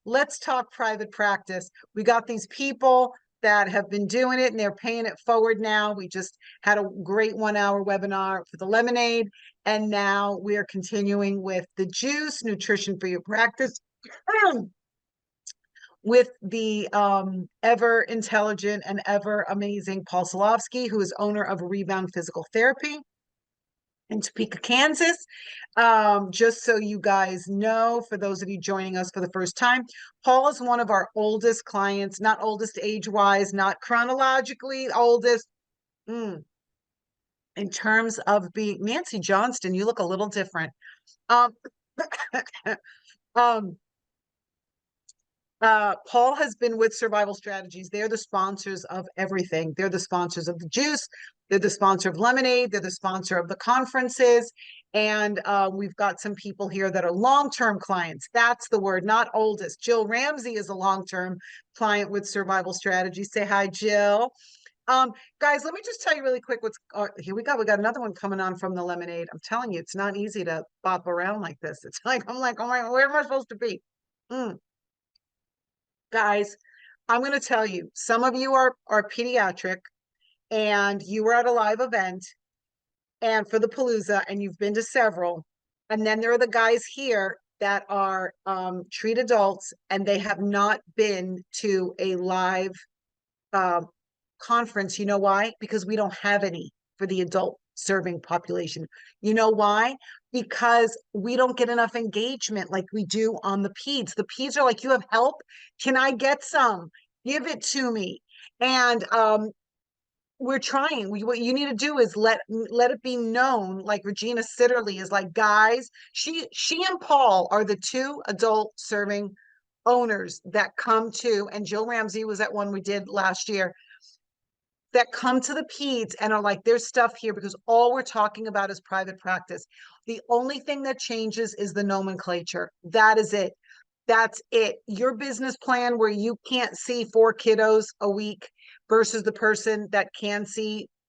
let's talk private practice. We got these people that have been doing it and they're paying it forward now. We just had a great 1 hour webinar for the lemonade. And now we're continuing with the juice, nutrition for your practice, with the ever intelligent and ever amazing Paul Silovsky, who is owner of Rebound Physical Therapy in Topeka, Kansas. Just so you guys know, for those of you joining us for the first time, Paul is one of our oldest clients, not oldest age-wise, not chronologically oldest. In terms of being Nancy Johnston, you look a little different. Um, um, Paul has been with Survival Strategies. They're the sponsors of everything. They're the sponsors of the juice. They're the sponsor of lemonade. They're the sponsor of the conferences. And we've got some people here that are long-term clients. That's the word, not oldest. Jill Ramsey is a long-term client with Survival Strategies. Say hi, Jill. Guys, let me just tell you really quick what's here we go. We got another one coming on from the lemonade. I'm telling you, it's not easy to bop around like this. It's like, I'm like, oh my, where am I supposed to be? Guys, I'm going to tell you, some of you are pediatric and you were at a live event and for the Palooza and you've been to several. And then there are the guys here that are treat adults and they have not been to a live conference. You know why? Because we don't have any for the adult serving population. You know why? Because we don't get enough engagement like we do on the peds. The peds are like, you have help? Can I get some? Give it to me. And we're trying. What you need to do is let it be known, like Regina Sitterly is like, guys, she and Paul are the two adult serving owners that come to, and Jill Ramsey was at one we did last year, that come to the peds and are like, there's stuff here, because all we're talking about is private practice. The only thing that changes is the nomenclature. That is it. That's it. Your business plan where you can't see 4 kiddos a week versus the person that can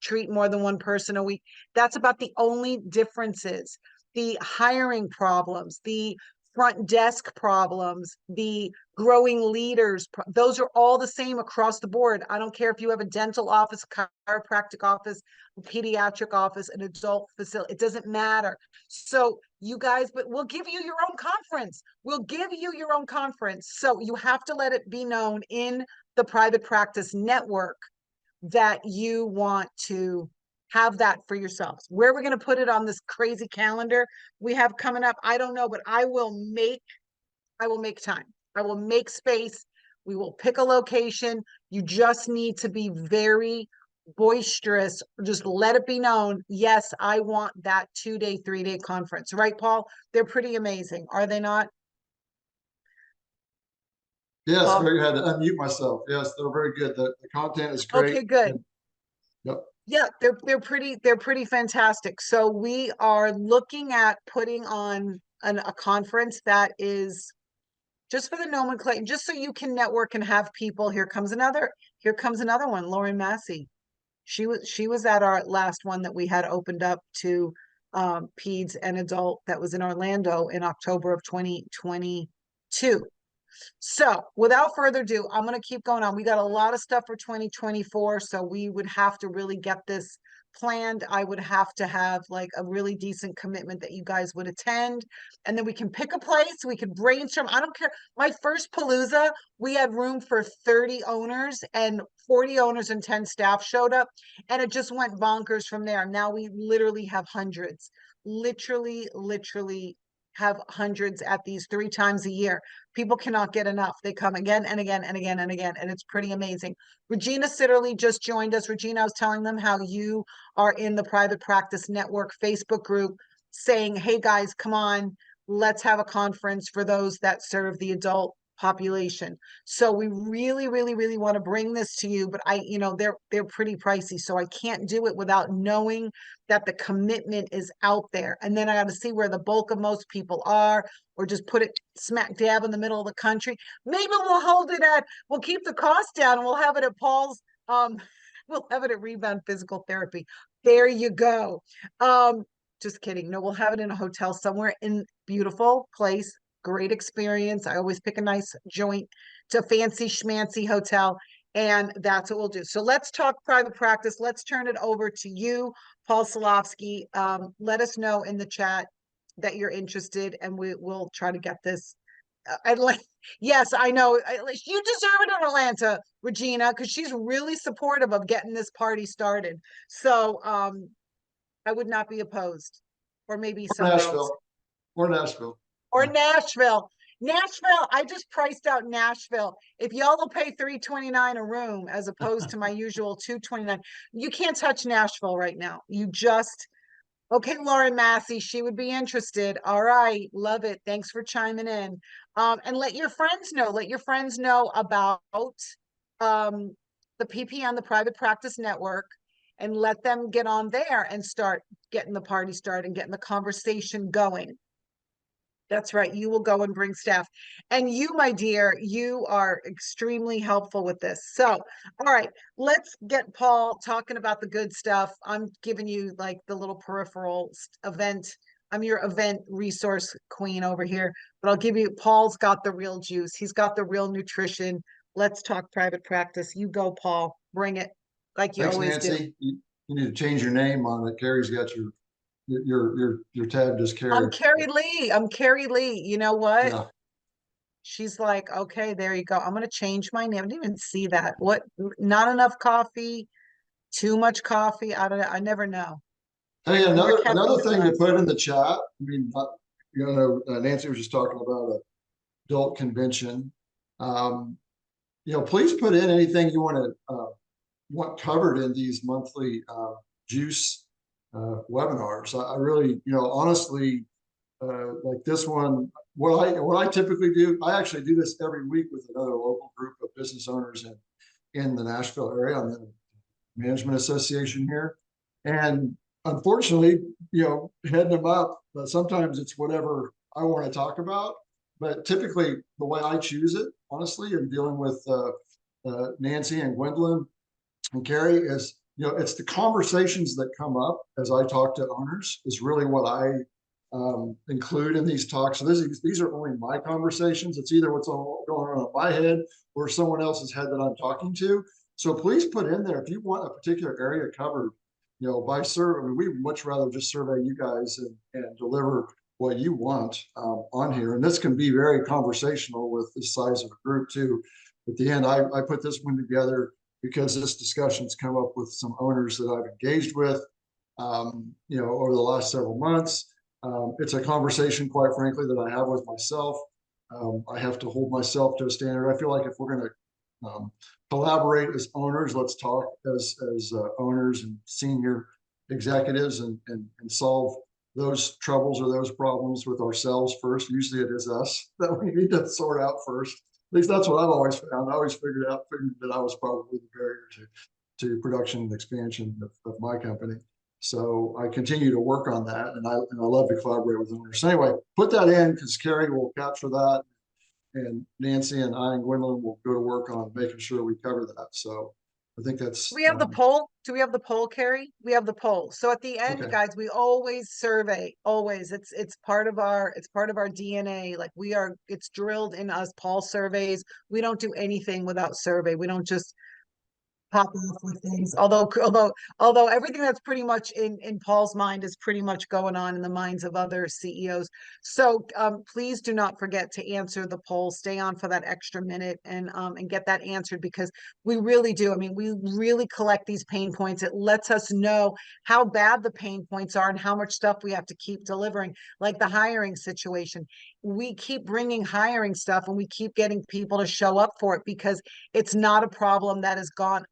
treat more than one person a week. That's about the only differences. The hiring problems, the front desk problems, the growing leaders, those are all the same across the board. I don't care if you have a dental office, chiropractic office, a pediatric office, an adult facility, it doesn't matter. So you guys, but we'll give you your own conference. We'll give you your own conference. So you have to let it be known in the private practice network that you want to have that for yourselves. Where we're going to put it on this crazy calendar we have coming up, I don't know, but I will make time. I will make space. We will pick a location. You just need to be very boisterous. Just let it be known. Yes, I want that 2-day, 3-day conference. Right, Paul? They're pretty amazing, are they not? Yes, very good. I had to unmute myself. Yes, they're very good. The content is great. Okay, good. And, yep. Yeah, they're pretty fantastic. So we are looking at putting on a conference that is just for the nomenclature, just so you can network and have people. Here comes another one, Lauren Massey. She was at our last one that we had opened up to peds and adult, that was in Orlando in October of 2022. So without further ado, I'm going to keep going on. We got a lot of stuff for 2024. So we would have to really get this planned. I would have to have like a really decent commitment that you guys would attend. And then we can pick a place. We could brainstorm. I don't care. My first Palooza, we had room for 30 owners and 40 owners and 10 staff showed up. And it just went bonkers from there. Now we literally have hundreds, literally have hundreds at these 3 times a year. People cannot get enough. They come again and again and again and again, and it's pretty amazing. Regina Sitterly just joined us. Regina, I was telling them how you are in the Private Practice Network Facebook group saying, hey guys, come on, let's have a conference for those that serve the adult population. So we really want to bring this to you, but they're pretty pricey, so I can't do it without knowing that the commitment is out there. And then I got to see where the bulk of most people are, or just put it smack dab in the middle of the country. Maybe we'll keep the cost down and we'll have it at Paul's, we'll have it at Rebound Physical Therapy. There you go. Just kidding. No, we'll have it in a hotel somewhere in beautiful place, great experience. I always pick a nice joint to fancy schmancy hotel, and that's what we'll do. So let's talk private practice. Let's turn it over to you, Paul Silovsky. Let us know in the chat that you're interested, and we will try to get this. Yes, I know. You deserve it in Atlanta, Regina, because she's really supportive of getting this party started. So I would not be opposed, or maybe Or somewhere else, Nashville, or Nashville. or Nashville. Nashville, I just priced out Nashville. If y'all will pay $329 a room as opposed to my usual $229, you can't touch Nashville right now. You just Okay, Lauren Massey, she would be interested. All right, love it. Thanks for chiming in. And let your friends know. Let your friends know about the PPN, the Private Practice Network, and let them get on there and start getting the party started and getting the conversation going. That's right. You will go and bring staff. And you, my dear, you are extremely helpful with this. So, all right, let's get Paul talking about the good stuff. I'm giving you like the little peripheral event. I'm your event resource queen over here, but I'll give you, Paul's got the real juice. He's got the real nutrition. Let's talk private practice. You go, Paul. Bring it like you Thanks, always do. Nancy. You need to change your name on it. Carrie's got your tab just I'm Carrie. Carrie Lee. I'm Carrie Lee. You know what? Yeah. She's like, okay, there you go. I'm going to change my name. I didn't even see that. What? Not enough coffee, too much coffee. I don't know. I never know. Hey, More another caffeine or thing to less. put in the chat. I mean, Nancy was just talking about a adult convention. Um, please put in anything you want covered in these monthly juice webinars. I really, honestly, like this one, what I typically do, I actually do this every week with another local group of business owners in the Nashville area. I'm in a management association here, and unfortunately, heading them up, but sometimes it's whatever I want to talk about. But typically, the way I choose it, honestly, in dealing with Nancy and Gwendolyn and Carrie, is it's the conversations that come up as I talk to owners is really what I include in these talks. So these are only my conversations. It's either what's going on in my head or someone else's head that I'm talking to. So please put in there if you want a particular area covered, by survey. I mean, we much rather just survey you guys and deliver what you want on here. And this can be very conversational with the size of a group too. At the end, I put this one together because this discussion's come up with some owners that I've engaged with, over the last several months. It's a conversation, quite frankly, that I have with myself. I have to hold myself to a standard. I feel like if we're going to collaborate as owners, let's talk as owners and senior executives and solve those troubles or those problems with ourselves first. Usually it is us that we need to sort out first. At least that's what I've always found. I always figured that I was probably the barrier to production and expansion of my company. So I continue to work on that, and I love to collaborate with owners. So anyway, put that in because Carrie will capture that, and Nancy and I and Gwendolyn will go to work on making sure we cover that. So I think that's Do we have the poll? Do we have the poll, Carrie? We have the poll. So at the end, okay. guys, we always survey. Always. It's part of our DNA. Like it's drilled in us. Paul surveys. We don't do anything without survey. We don't just pop off with things. Although everything that's pretty much in Paul's mind is pretty much going on in the minds of other CEOs. So please do not forget to answer the poll. Stay on for that extra minute and get that answered because we really do. I mean, we really collect these pain points. It lets us know how bad the pain points are and how much stuff we have to keep delivering, like the hiring situation. We keep bringing hiring stuff and we keep getting people to show up for it because it's not a problem that has gone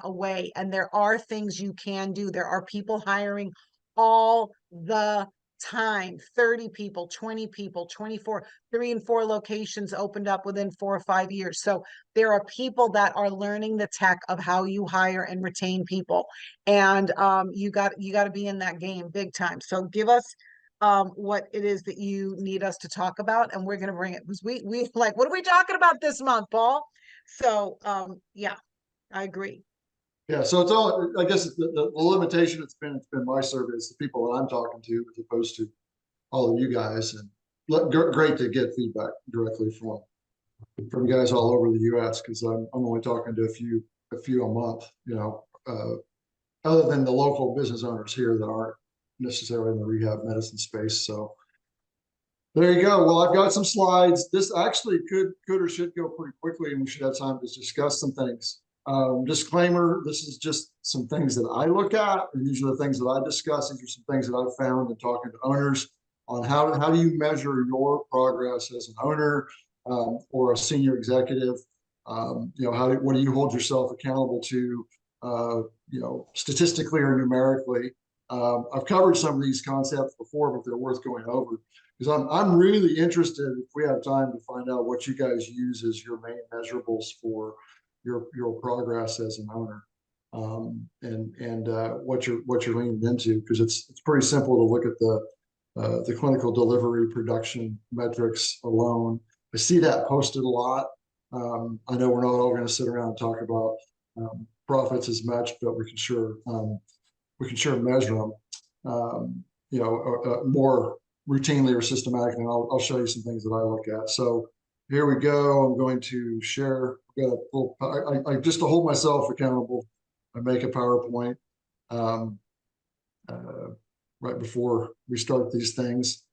away. And there are things you can do. There are people hiring all the time. 30 people, 20 people, 24, 3 and 4 locations opened up within 4 or 5 years. So there are people that are learning the tech of how you hire and retain people. And you got to be in that game big time. So give us what it is that you need us to talk about, and we're going to bring it because we like, what are we talking about this month, Paul? So yeah, I agree. Yeah, so it's all, I guess the limitation it's been my survey is the people that I'm talking to as opposed to all of you guys. And great to get feedback directly from guys all over the U.S. because I'm only talking to a few a month, other than the local business owners here that aren't necessarily in the rehab medicine space. So there you go. Well, I've got some slides. This actually could or should go pretty quickly, and we should have time to discuss some things. Disclaimer, this is just some things that I look at, and these are the things that I discuss. These are some things that I've found in talking to owners on how do you measure your progress as an owner or a senior executive. What do you hold yourself accountable to, statistically or numerically? I've covered some of these concepts before, but they're worth going over because I'm really interested, if we have time, to find out what you guys use as your main measurables for your progress as an owner, and what you're leaning into, because it's pretty simple to look at the clinical delivery production metrics alone. I see that posted a lot. I know we're not all going to sit around and talk about profits as much, but we can sure measure them, more routinely or systematically. And I'll show you some things that I look at. So here we go. I'm going to share. I just to hold myself accountable, I make a PowerPoint right before we start these things.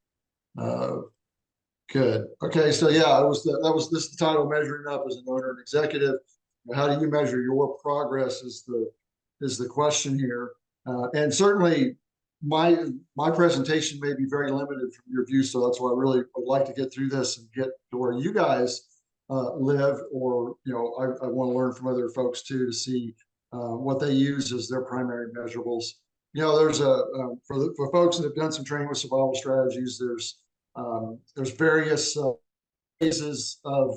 Good. Okay. So yeah, this is the title, Measuring Up as an Owner and Executive. How do you measure your progress is the question here. And certainly my presentation may be very limited from your view. So that's why I really would like to get through this and get to where you guys live, or, I want to learn from other folks too, to see what they use as their primary measurables. There's for folks that have done some training with survival strategies, there's various phases of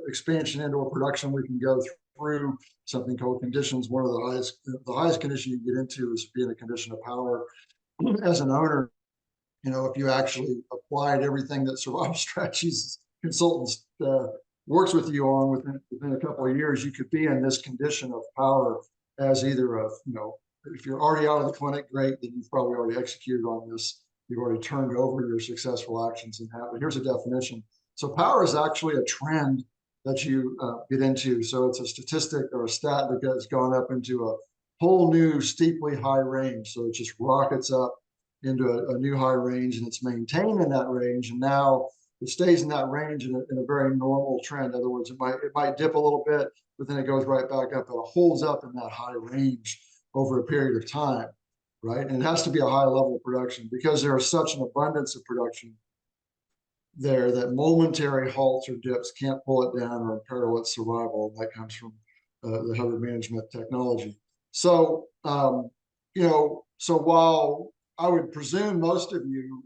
expansion and/or production we can go through. Something called conditions. One of the highest condition you get into is being a condition of power. As an owner, if you actually applied everything that survival strategies consultants works with you on within a couple of years, you could be in this condition of power as either if you're already out of the clinic, great, then you've probably already executed on this. You've already turned over your successful actions and have. But here's a definition. So power is actually a trend that you get into. So it's a statistic or a stat that has gone up into a whole new steeply high range. So it just rockets up into a new high range, and it's maintained in that range. And now it stays in that range in a very normal trend. In other words, it might dip a little bit, but then it goes right back up. But it holds up in that high range over a period of time, right? And it has to be a high level of production because there is such an abundance of production there that momentary halts or dips can't pull it down or imperil its survival. That comes from the hunger management technology. So, so while I would presume most of you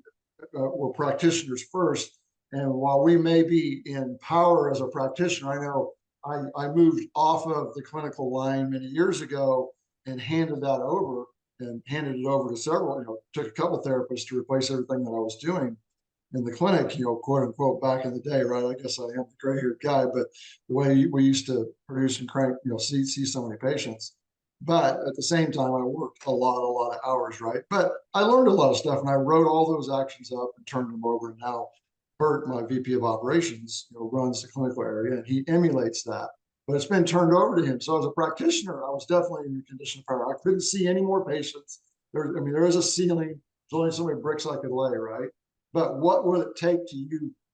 were practitioners first, and while we may be in power as a practitioner, I know I moved off of the clinical line many years ago and handed it over to several, took a couple therapists to replace everything that I was doing in the clinic, quote unquote, back in the day, right? I guess I am the gray-haired guy, but the way we used to produce and crank, see so many patients. But at the same time, I worked a lot of hours, right? But I learned a lot of stuff, and I wrote all those actions up and turned them over. And now Bert, my VP of operations, runs the clinical area, and he emulates that. But it's been turned over to him. So as a practitioner, I was definitely in a condition of power. I couldn't see any more patients. There is a ceiling. There's only so many bricks I could lay, right? But what will it take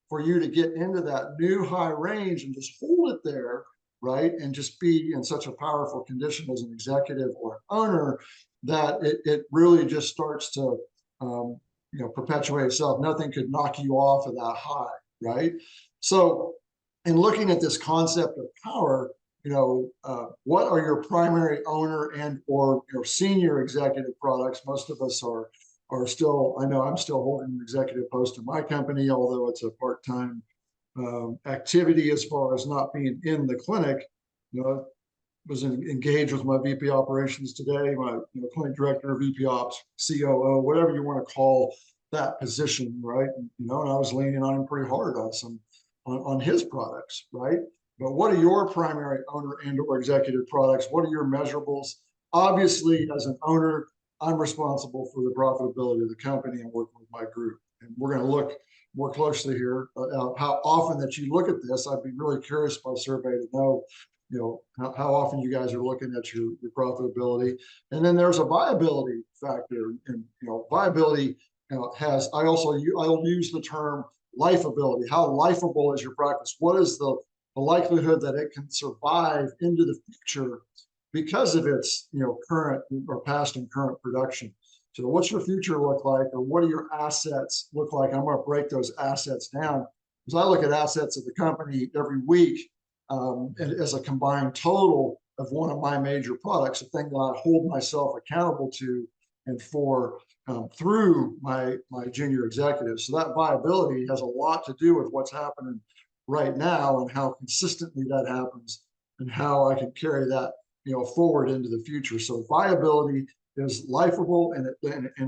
for you to get into that new high range and just hold it there, right? And just be in such a powerful condition as an executive or an owner that it really just starts to perpetuate itself. Nothing could knock you off of that high, right? So in looking at this concept of power, what are your primary owner and or senior executive products? Most of us are still, I know I'm still holding an executive post in my company, although it's a part-time activity as far as not being in the clinic. Was engaged with my VP operations today, my clinic director, VP ops, COO, whatever you want to call that position, right? And I was leaning on him pretty hard on his products, right? But what are your primary owner and or executive products? What are your measurables? Obviously, as an owner, I'm responsible for the profitability of the company and working with my group. And we're going to look more closely here, how often that you look at this. I'd be really curious by survey to know, how often you guys are looking at your profitability. And then there's a viability factor, and viability has, I'll use the term lifeability. How lifeable is your practice? What is the likelihood that it can survive into the future because of its current or past and current production? So what's your future look like, or what do your assets look like? I'm going to break those assets down, because I look at assets of the company every week, as a combined total of one of my major products, a thing that I hold myself accountable to and for, through my junior executives. So that viability has a lot to do with what's happening right now and how consistently that happens and how I can carry that forward into the future. So viability is lifeable, and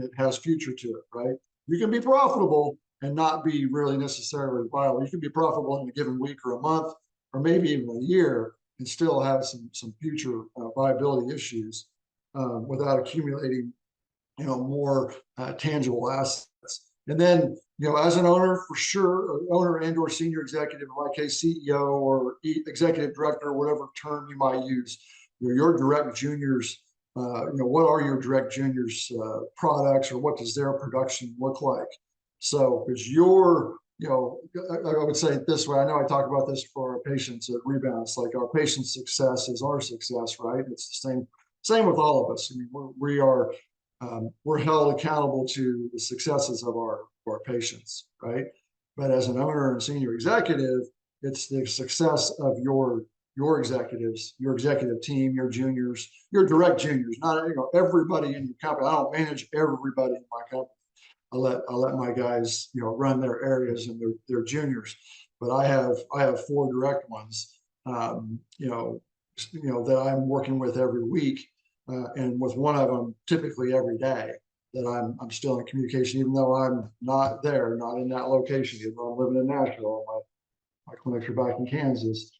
it has future to it, right? You can be profitable and not be really necessarily viable. You can be profitable in a given week or a month or maybe even a year and still have some future viability issues, without accumulating more tangible assets. And then, as an owner, for sure, owner and or senior executive, in my case, CEO or executive director, whatever term you might use, your direct juniors, what are your direct juniors products, or what does their production look like? So, because I would say it this way. I know I talk about this for our patients at Rebound. It's like our patient's success is our success, right? It's the same with all of us. I mean, we're held accountable to the successes of our patients, right? But as an owner and senior executive, it's the success of your executives, your executive team, your juniors, your direct juniors, not everybody in your company. I don't manage everybody in my company. I let my guys run their areas and their juniors, but I have 4 direct ones, that I'm working with every week, and with one of them typically every day, that I'm still in communication, even though I'm not there, not in that location, even though I'm living in Nashville. My clinics are back in Kansas.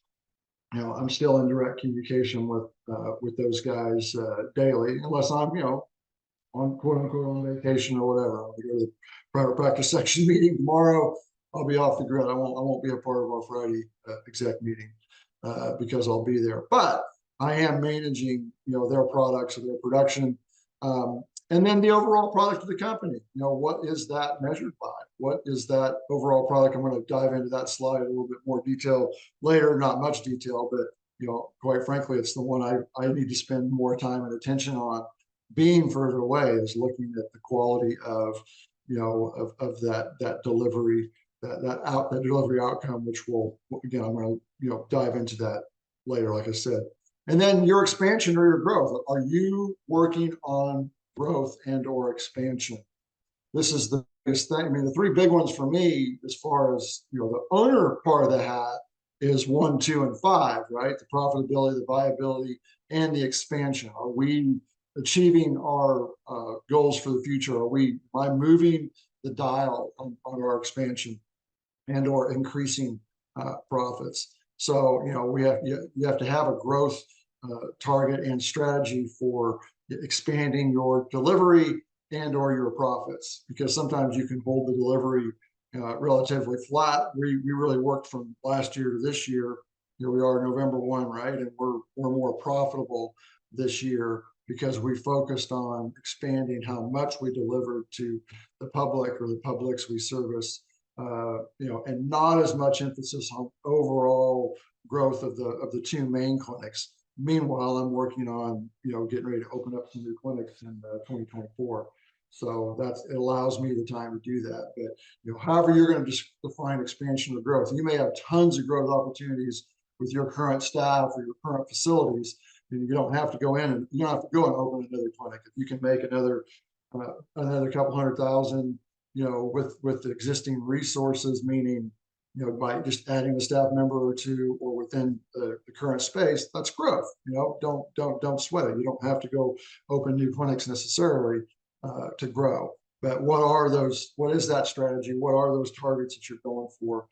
I'm still in direct communication with those guys daily, unless I'm on quote unquote on vacation or whatever. I'll go to the private practice section meeting tomorrow. I'll be off the grid. I won't be a part of our Friday exec meeting, because I'll be there. But I am managing their products or their production, and then the overall product of the company. What is that measured by? What is that overall product? I'm going to dive into that slide a little bit more detail later. Not much detail, but quite frankly, it's the one I need to spend more time and attention on. Being further away is looking at the quality of that delivery, that delivery outcome, which will, again, I'm going to dive into that later, like I said. And then your expansion or your growth. Are you working on growth and or expansion? This is the biggest thing. I mean, the 3 big ones for me, as far as the owner part of the hat, is 1, 2, and 5, right? The profitability, the viability, and the expansion. Are we achieving our goals for the future? Am I moving the dial on our expansion and or increasing profits? So you have to have a growth target and strategy for expanding your delivery and or your profits, because sometimes you can hold the delivery relatively flat. We really worked from last year to this year. Here we are November 1, right? And we're more profitable this year because we focused on expanding how much we delivered to the public or the publics we service, and not as much emphasis on overall growth of the 2 main clinics. Meanwhile, I'm working on getting ready to open up some new clinics in 2024. So it allows me the time to do that. But however you're going to just define expansion or growth, you may have tons of growth opportunities with your current staff or your current facilities, and you don't have to go in and open another clinic. If you can make another couple $100,000, with the existing resources, meaning by just adding a staff member or 2 or within the current space, that's growth. Don't sweat it. You don't have to go open new clinics necessarily to grow. But what is that strategy? What are those targets that you're going for?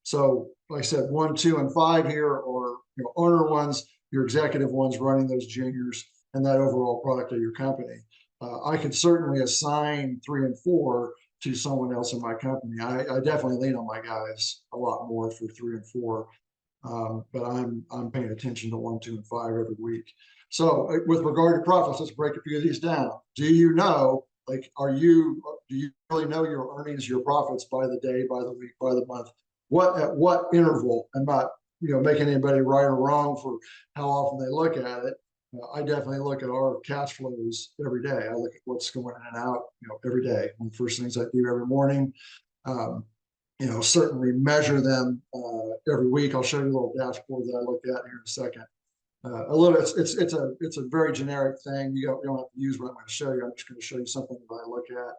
So like I said, 1, 2, and 5 here are owner ones, your executive ones running those juniors, and that overall product of your company. I could certainly assign 3 and 4 to someone else in my company. I definitely lean on my guys a lot more for 3 and 4. But I'm paying attention to 1, 2, and 5 every week. So with regard to profits, let's break a few of these down. Do you know, like, do you really know your earnings, your profits by the day, by the week, by the month? At what interval? I'm not, making anybody right or wrong for how often they look at it. I definitely look at our cash flows every day. I look at what's going in and out, every day. One of the first things I do every morning. Um, certainly measure them every week. I'll show you a little dashboard that I look at here in a second. It's a very generic thing. You don't have to use what I'm going to show you. I'm just going to show you something that I look at.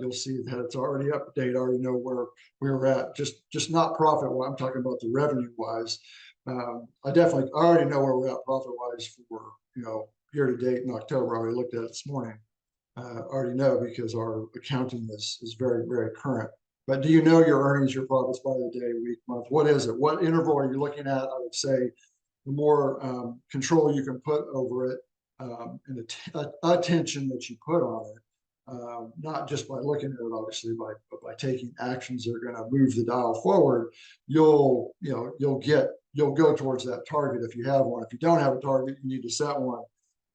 You'll see that it's already up to date. I already know where we're at. Just not profit. Well, I'm talking about the revenue wise. I already know where we're at profit wise for year to date in October. I already looked at it this morning. Already know because our accounting is very, very current. But do you know your earnings, your profits by the day, week, month? What is it? What interval are you looking at? I would say the more control you can put over it and attention that you put on it, not just by looking at it, obviously, but by taking actions that are going to move the dial forward, you'll go towards that target if you have one. If you don't have a target, you need to set one.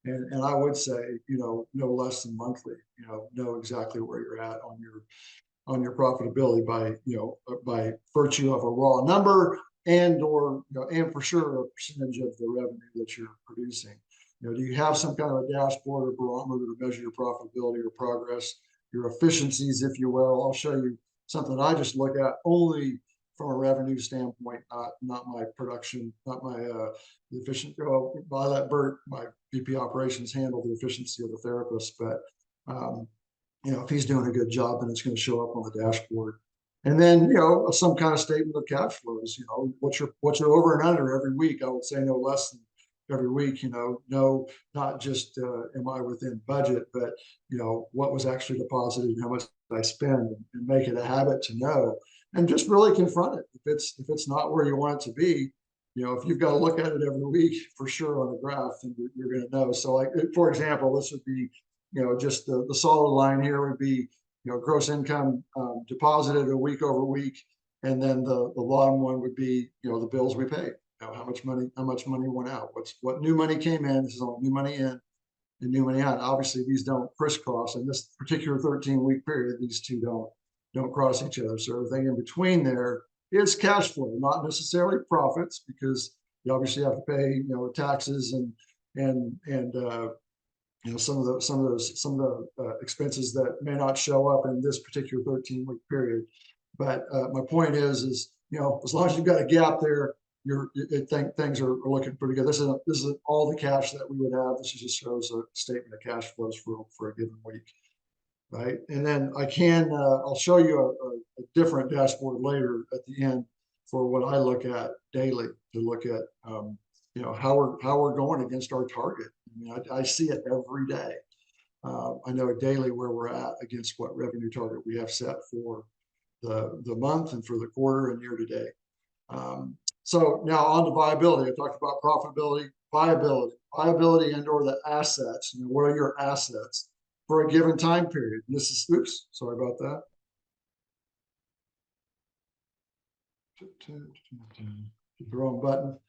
And I would say, no less than monthly, know exactly where you're at on your profitability by virtue of a raw number and for sure a percentage of the revenue that you're producing. Do you have some kind of a dashboard or barometer to measure your profitability or progress, your efficiencies, if you will? I'll show you something I just look at only from a revenue standpoint, not my production, not my efficient. Well, I let Bert, my VP operations, handle the efficiency of the therapist, but if he's doing a good job, then it's going to show up on the dashboard. And then some kind of statement of cash flows. What's your over and under every week? I would say no less than every week. No, not just am I within budget, but what was actually deposited and how much did I spend, and make it a habit to know. And just really confront it. If it's not where you want it to be, if you've got to look at it every week for sure on a graph, then you're going to know. So, like, for example, this would be, just the solid line here would be, gross income deposited a week over week, and then the bottom one would be, the bills we paid. How much money went out? What new money came in? This is all new money in and new money out. Obviously, these don't crisscross in this particular 13-week period. These two don't cross each other. So everything in between there is cash flow, not necessarily profits, because you obviously have to pay, taxes and some of the expenses that may not show up in this particular 13-week period. But my point is as long as you've got a gap there, things are looking pretty good. This is all the cash that we would have. This just shows a statement of cash flows for a given week. Right. And then I'll show you a different dashboard later at the end for what I look at daily to look at, how we're going against our target. I mean, I see it every day. I know daily where we're at against what revenue target we have set for the month and for the quarter and year to date. So now on to viability. I talked about profitability, viability and or the assets. What are your assets for a given time period? And this is, oops, sorry about that. Hit the wrong button.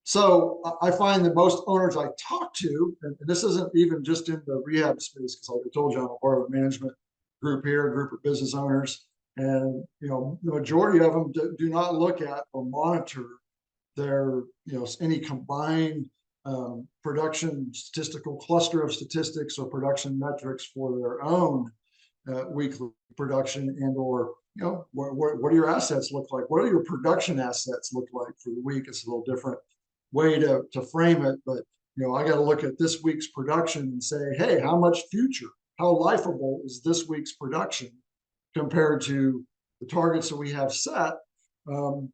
So I find that most owners I talk to, and this isn't even just in the rehab space, because like I told you, I'm a part of a management group here, a group of business owners, and the majority of them do not look at or monitor their any combined production statistical cluster of statistics or production metrics for their own weekly production and or what do your assets look like? What do your production assets look like for the week? It's a little different way to frame it, but I got to look at this week's production and say, hey, how lifeable is this week's production compared to the targets that we have set, and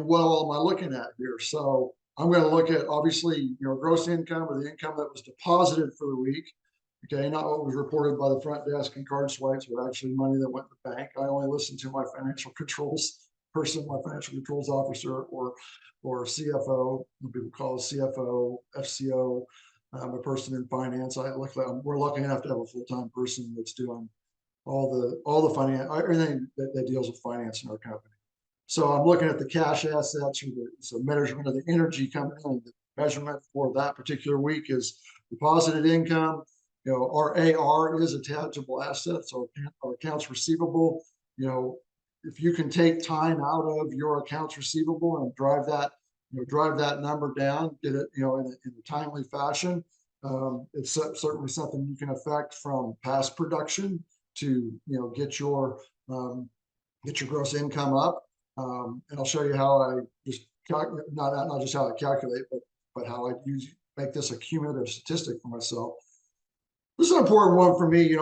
what all am I looking at here? So I'm going to look at obviously gross income or the income that was deposited for the week. Okay, not what was reported by the front desk and card swipes, but actually money that went to the bank. I only listen to my financial controls person, my financial controls officer, or CFO. People call it CFO, FCO, a person in finance. We're lucky enough to have a full-time person that's doing all the finance, everything that deals with finance in our company. So I'm looking at the cash assets, or so measurement of the energy coming in. The measurement for that particular week is deposited income. Our AR is a tangible asset, so our accounts receivable. If you can take time out of your accounts receivable and drive that number down, get it, in a timely fashion. It's certainly something you can affect from past production to, get your gross income up. And I'll show you how I just not just how I calculate, but how I make this a cumulative statistic for myself. This is an important one for me.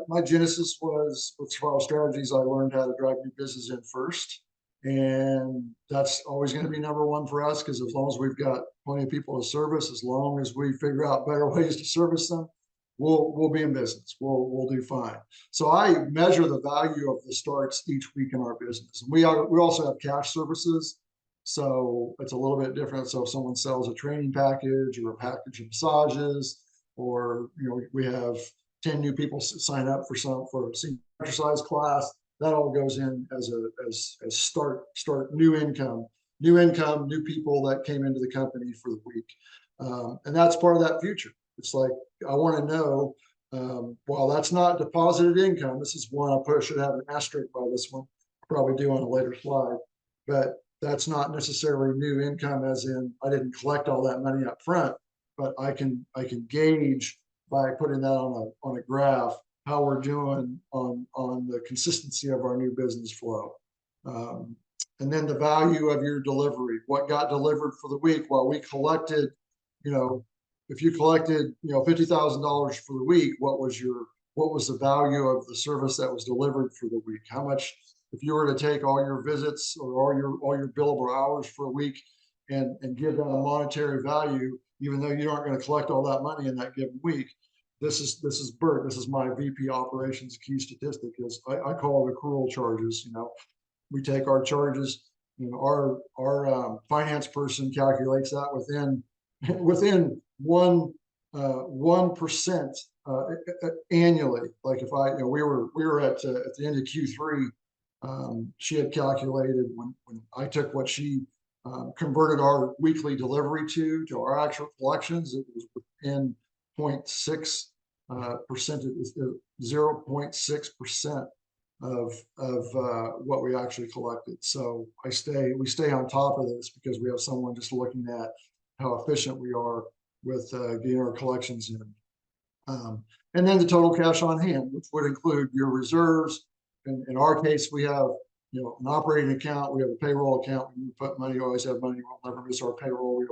My genesis was with Survival Strategies. I learned how to drive new business in first. And that's always going to be number one for us, because as long as we've got plenty of people to service, as long as we figure out better ways to service them, we'll be in business. We'll do fine. So I measure the value of the starts each week in our business. And we also have cash services. So it's a little bit different. So if someone sells a training package or a package of massages, or we have 10 new people sign up for a senior exercise class, that all goes in as start new income, new people that came into the company for the week. And that's part of that future. It's like, I want to know, while that's not deposited income, this is one I should have an asterisk by this one, probably do on a later slide, but that's not necessarily new income, as in I didn't collect all that money up front, but I can gauge by putting that on a graph how we're doing on the consistency of our new business flow. And then the value of your delivery, what got delivered for the week. While we collected, if you collected, $50,000 for the week, what was the value of the service that was delivered for the week? How much, if you were to take all your visits or all your billable hours for a week and give that a monetary value, even though you aren't going to collect all that money in that given week. This is Bert. This is my VP operations key statistic. Is I call it accrual charges. We take our charges. Our finance person calculates that within 1% annually. Like if we were at the end of Q3, she had calculated when I took what she converted our weekly delivery to our actual collections, it was within 0.6%, 0.6% of what we actually collected. So we stay on top of this because we have someone just looking at how efficient we are with getting our collections in. And then the total cash on hand, which would include your reserves. In our case, we have an operating account, we have a payroll account. We put money, we always have money. We'll never miss our payroll.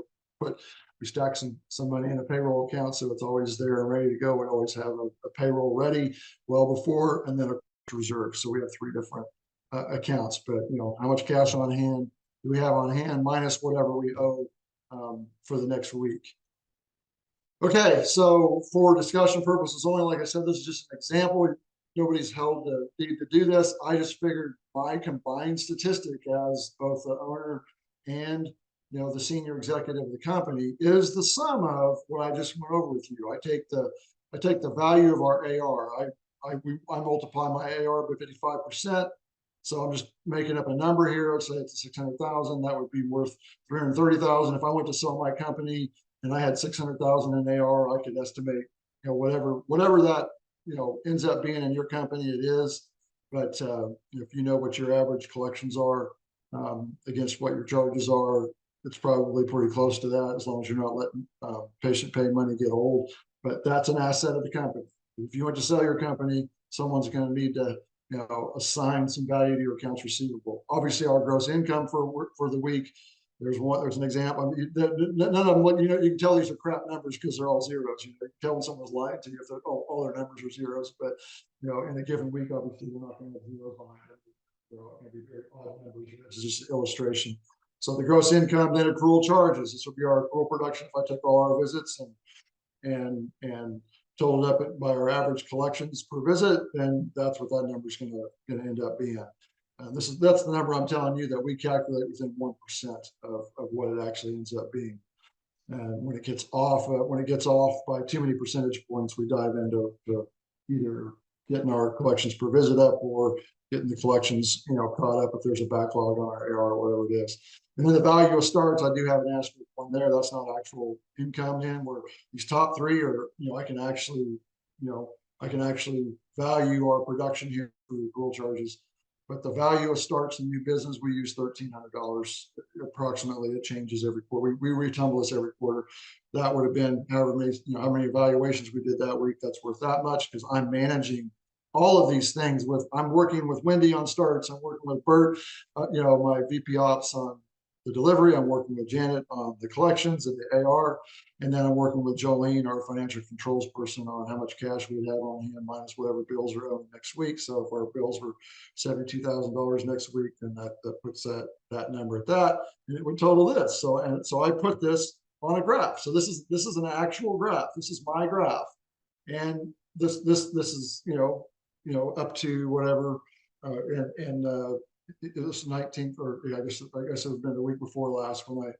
We stack some money in a payroll account, so it's always there and ready to go. We always have a payroll ready well before, and then a reserve. So we have three different accounts. But how much cash on hand do we have on hand minus whatever we owe for the next week? Okay, so for discussion purposes only, like I said, this is just an example. Nobody's held the need to do this. I just figured my combined statistic as both the owner and the senior executive of the company is the sum of what I just went over with you. I take the value of our AR. I multiply my AR by 55%. So I'm just making up a number here. Let's say it's 600,000. That would be worth 330,000. If I went to sell my company and I had 600,000 in AR, I could estimate whatever that ends up being in your company, it is. But if you know what your average collections are against what your charges are, it's probably pretty close to that, as long as you're not letting patient pay money get old. But that's an asset of the company. If you want to sell your company, someone's going to need to assign some value to your accounts receivable. Obviously, our gross income for the week. There's an example. None of them, you can tell these are crap numbers because they're all zeros. You can tell when someone's lying to you if all their numbers are zeros. But in a given week, obviously, we're not going to have zeros on it. They're all going to be very odd numbers. This is just an illustration. So the gross income, then accrual charges. This would be our accrual production if I took all our visits and totaled up by our average collections per visit, then that's what that number is going to end up being. That's the number I'm telling you that we calculate within 1% of what it actually ends up being. And when it gets off by too many percentage points, we dive into either getting our collections per visit up, or getting the collections, caught up if there's a backlog on our AR or whatever it is. And then the value of starts, I do have an asterisk on there. That's not actual income in, where these top three are, I can actually value our production here through accrual charges. But the value of starts in new business, we use $1,300 approximately. It changes every quarter. We retumble this every quarter. That would have been however many, how many evaluations we did that week. That's worth that much, because I'm managing all of these things I'm working with Wendy on starts. I'm working with Bert, my VP ops on the delivery. I'm working with Janet on the collections and the AR. And then I'm working with Jolene, our financial controls person, on how much cash we'd have on hand minus whatever bills are owed next week. So if our bills were $72,000 next week, then that puts that number at that, and it would total this. So I put this on a graph. So this is an actual graph. This is my graph, and this is up to whatever, and it was 19th, or I guess it would have been the week before last when I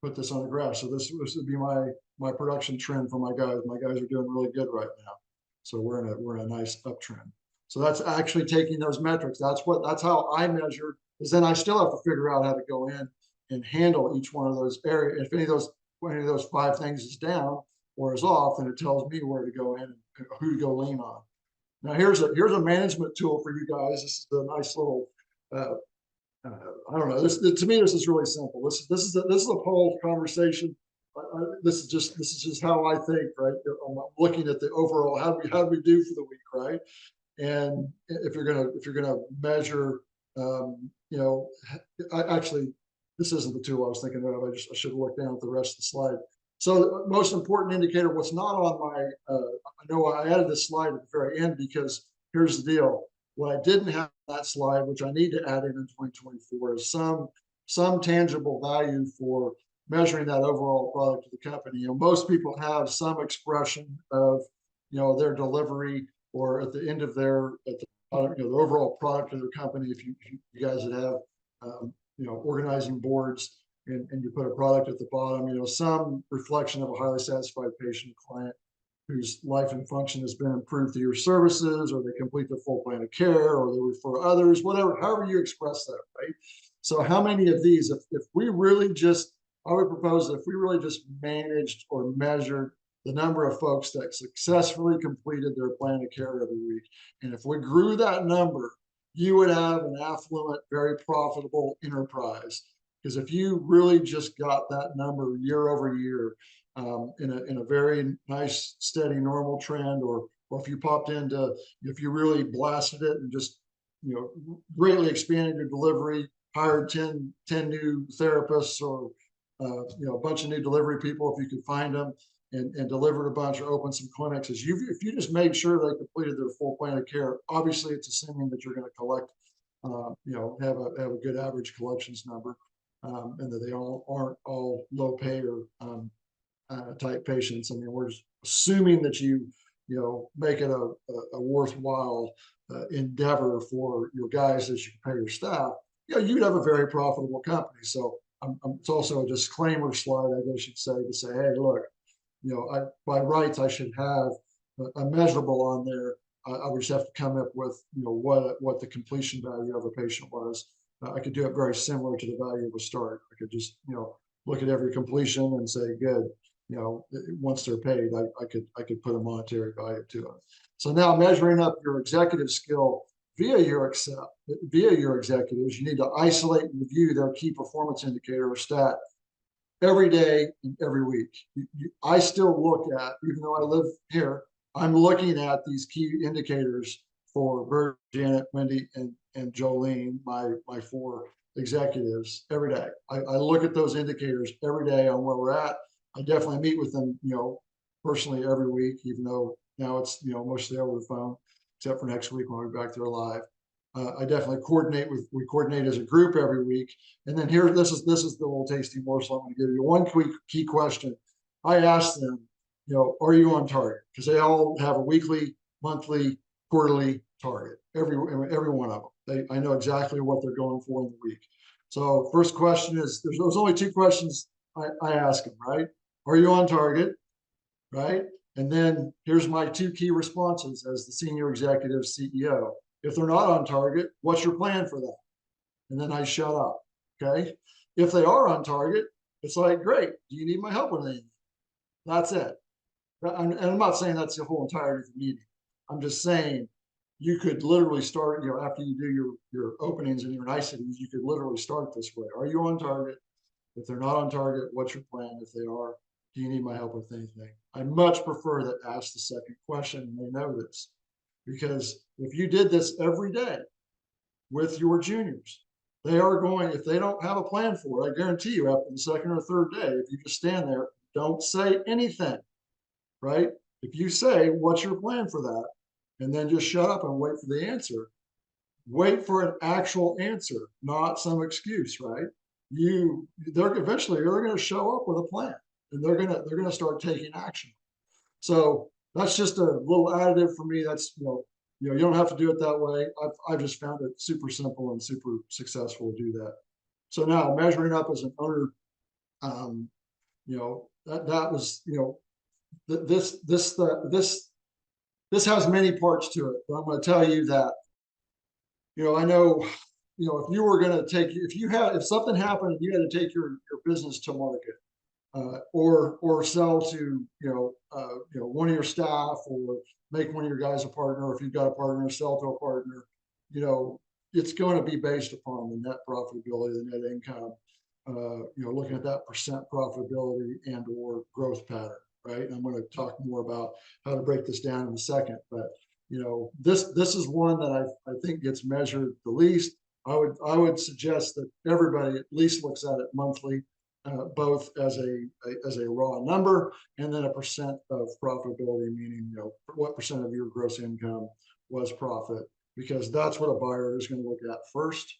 put this on the graph. So this would be my production trend for my guys. My guys are doing really good right now. So we're in a nice uptrend. So that's actually taking those metrics. That's how I measure. Is then I still have to figure out how to go in and handle each one of those areas. If any of those 5 things is down or is off, then it tells me where to go in and who to go lean on. Now here's a management tool for you guys. This is a nice little. I don't know. To me, this is really simple. This is a whole conversation. This is just how I think, right? I'm looking at the overall how do we do for the week, right? And if you're gonna measure, actually, this isn't the tool I was thinking of. I should have looked down at the rest of the slide. So the most important indicator, what's not on my, I know I added this slide at the very end because here's the deal. What I didn't have on that slide, which I need to add in 2024, is some tangible value for measuring that overall product of the company. Most people have some expression of, their delivery, or at the end of the overall product of their company. If you guys that have, organizing boards, and you put a product at the bottom, some reflection of a highly satisfied patient client whose life and function has been improved through your services, or they complete the full plan of care, or they refer others, however you express that, right? So how many of these, if we really just, I would propose that if we really just managed or measured the number of folks that successfully completed their plan of care every week, and if we grew that number, you would have an affluent, very profitable enterprise. Because if you really just got that number year over year, in a very nice, steady, normal trend, or if you popped into, if you really blasted it and just, greatly expanded your delivery, hired 10 new therapists, or, a bunch of new delivery people, if you could find them, and delivered a bunch, or opened some clinics, if you just made sure they completed their full plan of care, obviously it's assuming that you're going to collect, have a good average collections number. And that they aren't all low payer type patients. I mean, we're assuming that you make it a worthwhile endeavor for your guys as you pay your staff. You'd have a very profitable company. So it's also a disclaimer slide, I guess you'd say, to say, hey, look, by rights I should have a measurable on there. I would just have to come up with what the completion value of a patient was. I could do it very similar to the value of a start. I could just, look at every completion and say, good, once they're paid, I could put a monetary value to it. So now measuring up your executive skill via your executives, you need to isolate and review their key performance indicator or stat every day and every week. I still look at, even though I live here, I'm looking at these key indicators for Bert, Janet, Wendy, and Jolene, my 4 executives, every day. I look at those indicators every day on where we're at. I definitely meet with them, personally every week, even though now it's, mostly over the phone, except for next week when we're back there live. I definitely we coordinate as a group every week. And then this is the little tasty morsel I'm going to give you. One quick key question. I asked them, are you on target? Because they all have a weekly, monthly, quarterly target, every one of them. I know exactly what they're going for in the week. So first question is, there's only 2 questions I ask them, right? Are you on target, right? And then here's my two key responses as the senior executive CEO. If they're not on target, what's your plan for that? And then I shut up. Okay. If they are on target, it's like, great. Do you need my help with anything? That's it. And I'm not saying that's the whole entirety of the meeting. I'm just saying you could literally start, after you do your openings and your niceties, you could literally start this way. Are you on target? If they're not on target, what's your plan? If they are, do you need my help with anything? I much prefer that ask the second question and they know this. Because if you did this every day with your juniors, they are going, if they don't have a plan for it, I guarantee you after the second or third day, if you just stand there, don't say anything, right? If you say, what's your plan for that? And then just shut up and wait for the answer. Wait for an actual answer, not some excuse, right? They're eventually they're going to show up with a plan and they're going to start taking action. So that's just a little additive for me. That's, you don't have to do it that way. I've just found it super simple and super successful to do that. So now measuring up as an owner, that was, this has many parts to it, but I'm going to tell you that, I know, if you were going to take, if something happened and you had to take your business to market, or sell to, one of your staff, or make one of your guys a partner, or if you've got a partner, sell to a partner, it's going to be based upon the net profitability, the net income, looking at that percent profitability and or growth pattern, right? And I'm going to talk more about how to break this down in a second, but this is one that I think gets measured the least. I would suggest that everybody at least looks at it monthly, both as a raw number and then a percent of profitability, meaning what percent of your gross income was profit, because that's what a buyer is going to look at first.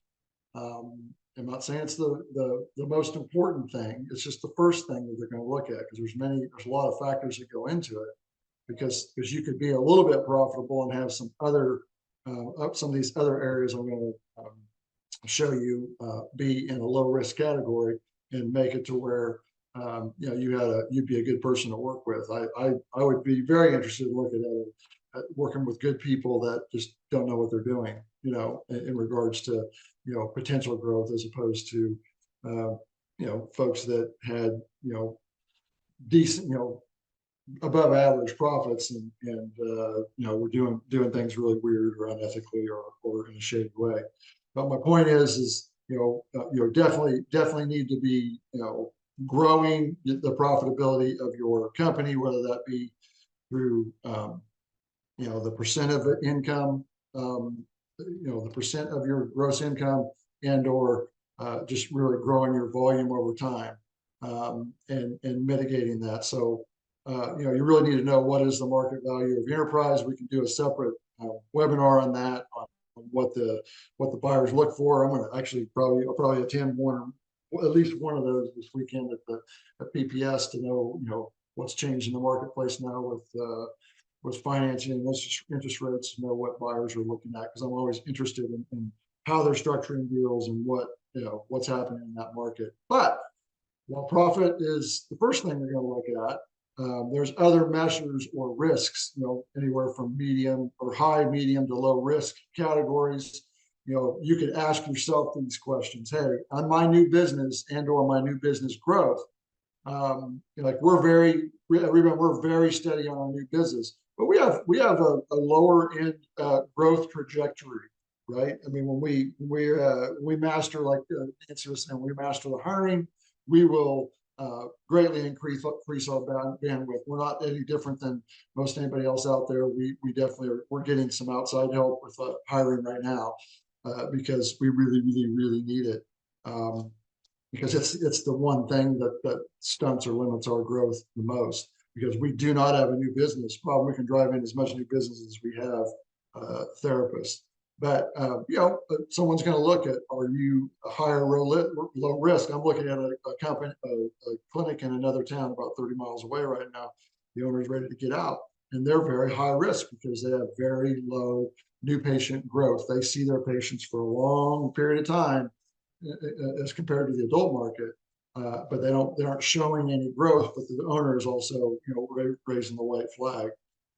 I'm not saying it's the most important thing. It's just the first thing that they're going to look at, because there's a lot of factors that go into it. Because you could be a little bit profitable and have some of these other areas I'm going to show you be in a low risk category, and make it to where you'd be a good person to work with. I would be very interested in looking at working with good people that just don't know what they're doing, in regards to potential growth, as opposed to folks that had decent above average profits, and we're doing things really weird or unethically, or in a shady way. But my point is definitely need to be growing the profitability of your company, whether that be through the percent of income, the percent of your gross income, and or just really growing your volume over time, and mitigating that. So you really need to know what is the market value of your enterprise. We can do a separate webinar on that, on what the buyers look for. I'm going to actually I'll probably attend one, or at least one of those this weekend at PPS, to know what's changed in the marketplace now with financing and interest rates, to know what buyers are looking at, because I'm always interested in how they're structuring deals and what's happening in that market. But while profit is the first thing they're going to look at, there's other measures or risks, anywhere from medium or high, medium to low risk categories. You could ask yourself these questions. Hey, on my new business and or my new business growth, like we're very steady on our new business, but we have a lower end growth trajectory, right? I mean, when we master, like Nancy was saying, we master the hiring, we will greatly increase our bandwidth. We're not any different than most anybody else out there. We definitely we're getting some outside help with hiring right now, because we really need it, because it's the one thing that stunts or limits our growth the most, because we do not have a new business problem. We can drive in as much new business as we have therapists. But someone's going to look at, are you a higher low risk? I'm looking at a company, a clinic in another town about 30 miles away right now. The owner's ready to get out, and they're very high risk because they have very low new patient growth. They see their patients for a long period of time as compared to the adult market. but they aren't showing any growth, but the owner is also, raising the white flag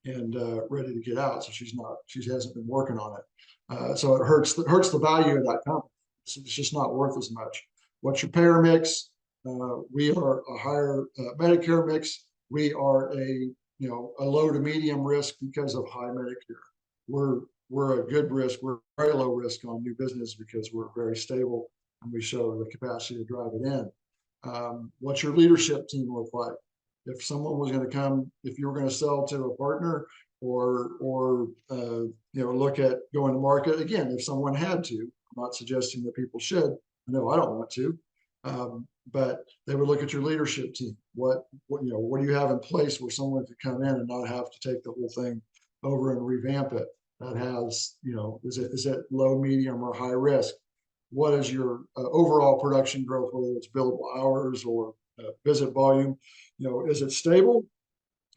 and ready to get out. So she hasn't been working on it. So it hurts the value of that company. So it's just not worth as much. What's your payer mix? We are a higher Medicare mix. We are a low to medium risk because of high Medicare. We're a good risk. We're very low risk on new business because we're very stable and we show the capacity to drive it in. What's your leadership team look like? If someone was going to come, if you were going to sell to a partner or look at going to market again, if someone had to, I'm not suggesting that people should. No, I don't want to. But they would look at your leadership team. What do you have in place where someone could come in and not have to take the whole thing over and revamp it? That has, is it low, medium, or high risk? What is your overall production growth, whether it's billable hours or visit volume? Is it stable?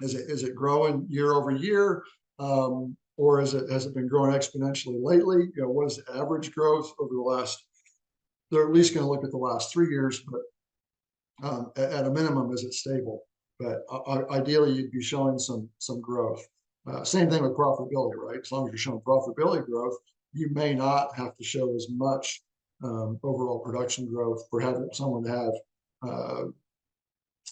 Is it growing year over year? Or has it been growing exponentially lately? What is the average growth over the last? They're at least going to look at the last 3 years, but at a minimum, is it stable? But ideally, you'd be showing some growth. Same thing with profitability, right? As long as you're showing profitability growth, you may not have to show as much overall production growth for having someone have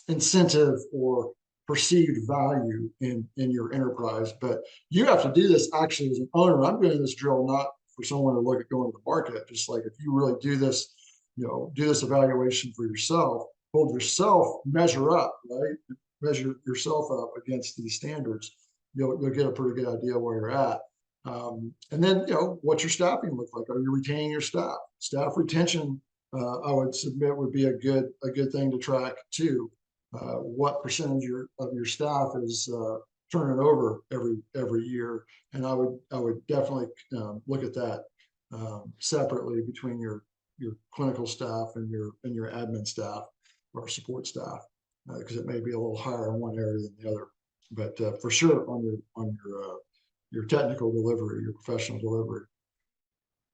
incentive or perceived value in your enterprise. But you have to do this actually as an owner. I'm doing this drill not for someone to look at going to the market. Just like if you really do this, do this evaluation for yourself, hold yourself, measure up, right? Measure yourself up against these standards. You'll get a pretty good idea where you're at. And then, what's your staffing look like? Are you retaining your staff? Staff retention, I would submit, would be a good thing to track too. What percentage of your staff is turning over every year? And I would definitely look at that separately between your clinical staff and your admin staff or support staff, because it may be a little higher in one area than the other. But for sure on your technical delivery, your professional delivery.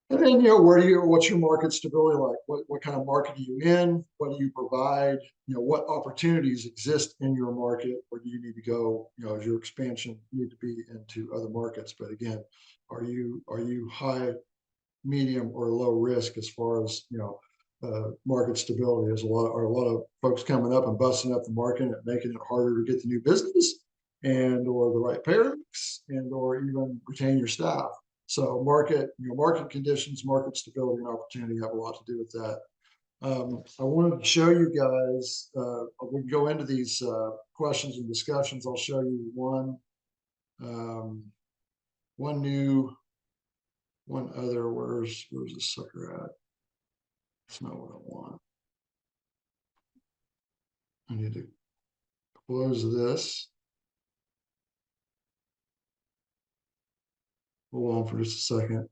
And then, what's your market stability like? What kind of market are you in? What do you provide? What opportunities exist in your market, or do you need to go, as your expansion need to be into other markets? But again, are you high, medium, or low risk as far as, market stability? There's a lot of folks coming up and busting up the market and making it harder to get the new business and or the right payer mix and or even retain your staff. So market conditions, market stability, and opportunity have a lot to do with that. I wanted to show you guys, we can go into these questions and discussions. I'll show you one other. Where's this sucker at? That's not what I want. I need to close this. Hold on for just a second.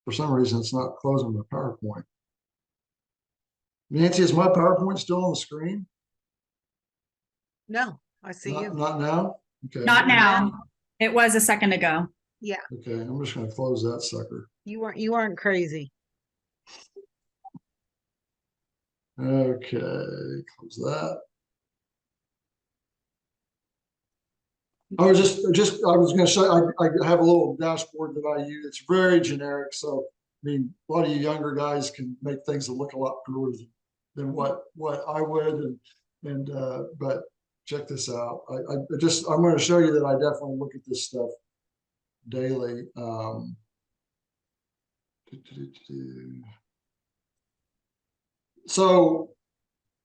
For some reason, it's not closing my PowerPoint. Nancy, is my PowerPoint still on the screen? No, I see you. Not now? Okay. Not now. It was a second ago. Yeah. Okay, I'm just going to close that sucker. You weren't crazy. Okay, close that. I was going to show, I have a little dashboard that I use. It's very generic. So, I mean, a lot of you younger guys can make things that look a lot cooler than what I would. But check this out. I'm going to show you that I definitely look at this stuff daily. So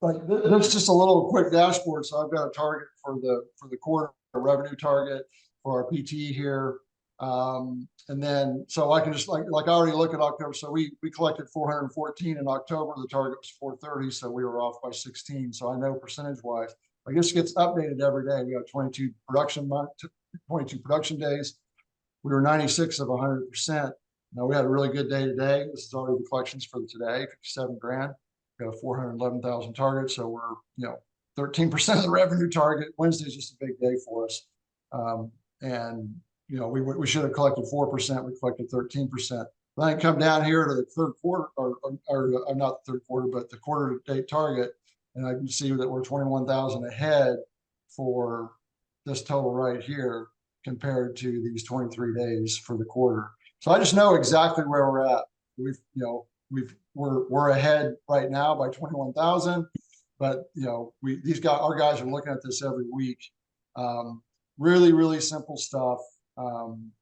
like that's just a little quick dashboard. So I've got a target for the quarter, a revenue target for our PT here. And then, so I can just like I already look at October. So we collected 414 in October. The target was 430. So we were off by 16. So I know percentage wise, I guess it gets updated every day. We got 22 production days. We were 96 of 100%. Now we had a really good day today. This is already the collections for today, 57 grand. We got a 411,000 target. So we're, 13% of the revenue target. Wednesday is just a big day for us. And we should have collected 4%. We collected 13%. Then I come down here to the third quarter, or not the third quarter, but the quarter to date target, and I can see that we're 21,000 ahead for this total right here compared to these 23 days for the quarter. So I just know exactly where we're at. We're ahead right now by 21,000, but our guys are looking at this every week. Really, really simple stuff. I'm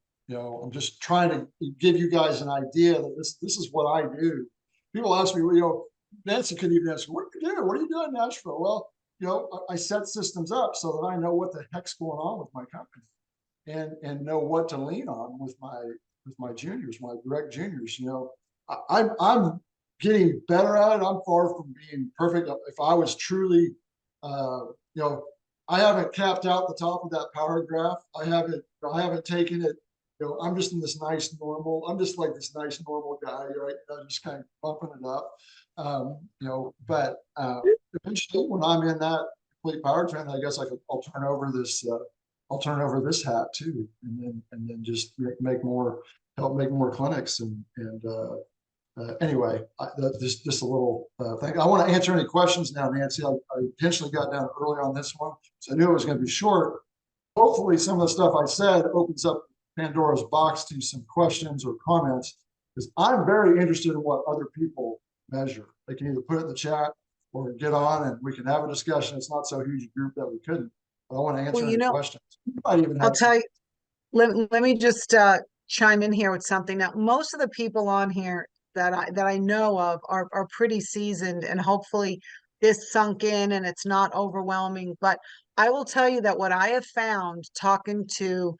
just trying to give you guys an idea that this is what I do. People ask me, Nancy could even ask, what do you do? What do you do in Nashville? Well, I set systems up so that I know what the heck's going on with my company and know what to lean on with my juniors, my direct juniors. I'm getting better at it. I'm far from being perfect. If I was truly, I haven't capped out the top of that power graph. I haven't taken it. I'm just in this nice normal. I'm just like this nice normal guy, right? I'm just kind of bumping it up. But eventually, when I'm in that complete powertrain, I guess I'll turn over this hat too, and then just help make more clinics anyway, just a little thing. I want to answer any questions now, Nancy. I intentionally got down early on this one, so I knew it was going to be short. Hopefully, some of the stuff I said opens up Pandora's box to some questions or comments, because I'm very interested in what other people measure. They can either put it in the chat or get on and we can have a discussion. It's not so huge a group that we couldn't, but I want to answer any questions. You might even I'll have tell you, let me just chime in here with something. Now, most of the people on here that I know of are pretty seasoned, and hopefully this sunk in and it's not overwhelming. But I will tell you that what I have found talking to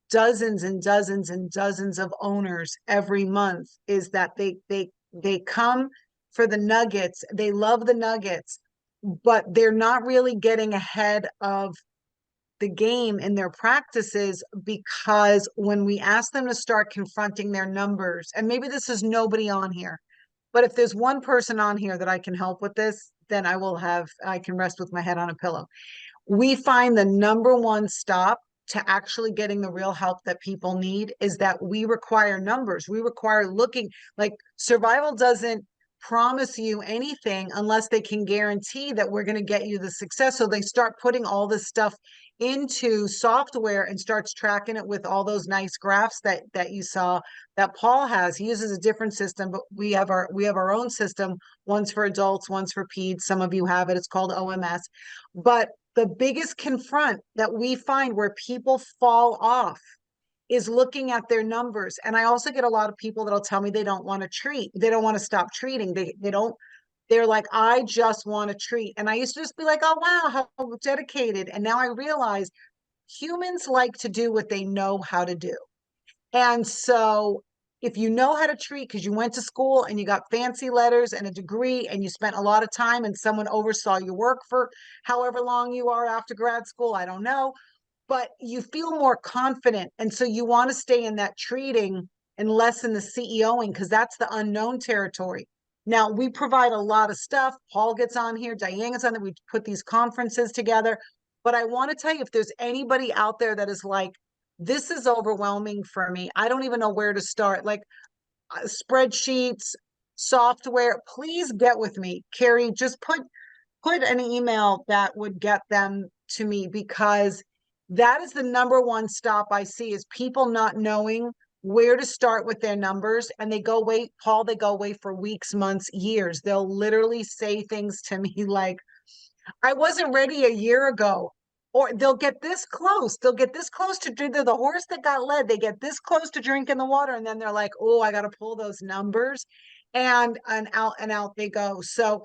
dozens and dozens and dozens of owners every month is that they come for the nuggets. They love the nuggets, but they're not really getting ahead of the game in their practices, because when we ask them to start confronting their numbers, and maybe this is nobody on here, but if there's one person on here that I can help with this, then I can rest with my head on a pillow. We find the number one stop to actually getting the real help that people need is that we require numbers. We require looking. Like, survival doesn't promise you anything unless they can guarantee that we're going to get you the success. So they start putting all this stuff into software and starts tracking it with all those nice graphs that you saw that Paul has. He uses a different system, but we have our own system. One's for adults, one's for peds. Some of you have it. It's called OMS. But the biggest confront that we find where people fall off is looking at their numbers. And I also get a lot of people that'll tell me they don't want to treat. They don't want to stop treating. They're like, I just want to treat. And I used to just be like, oh, wow, how dedicated. And now I realize humans like to do what they know how to do. And so if you know how to treat because you went to school and you got fancy letters and a degree and you spent a lot of time and someone oversaw your work for however long you are after grad school, I don't know, but you feel more confident. And so you want to stay in that treating and less in the CEOing, because that's the unknown territory. Now, we provide a lot of stuff. Paul gets on here, Diane gets on there. We put these conferences together. But I want to tell you, if there's anybody out there that is like, this is overwhelming for me, I don't even know where to start, like spreadsheets, software, please get with me. Carrie, just put an email that would get them to me, because that is the number one stop I see, is people not knowing where to start with their numbers. And they go away, Paul, they go away for weeks, months, years. They'll literally say things to me like, I wasn't ready a year ago. Or they'll get this close. They'll get this close to drink. They're the horse that got led. They get this close to drinking the water. And then they're like, oh, I got to pull those numbers. And out they go. So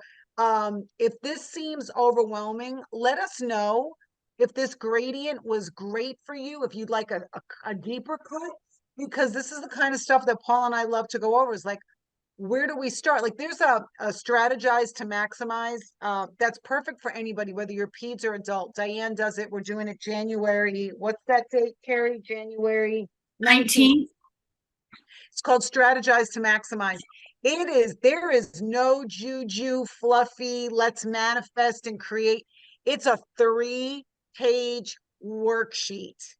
if this seems overwhelming, let us know. If this gradient was great for you, if you'd like a deeper cut, because this is the kind of stuff that Paul and I love to go over, is like, where do we start? Like, there's a strategize to maximize. That's perfect for anybody, whether you're peds or adult. Diane does it. We're doing it January. What's that date, Carrie? January 19th. It's called strategize to maximize. There is no juju, fluffy, let's manifest and create. It's a 3-page worksheet.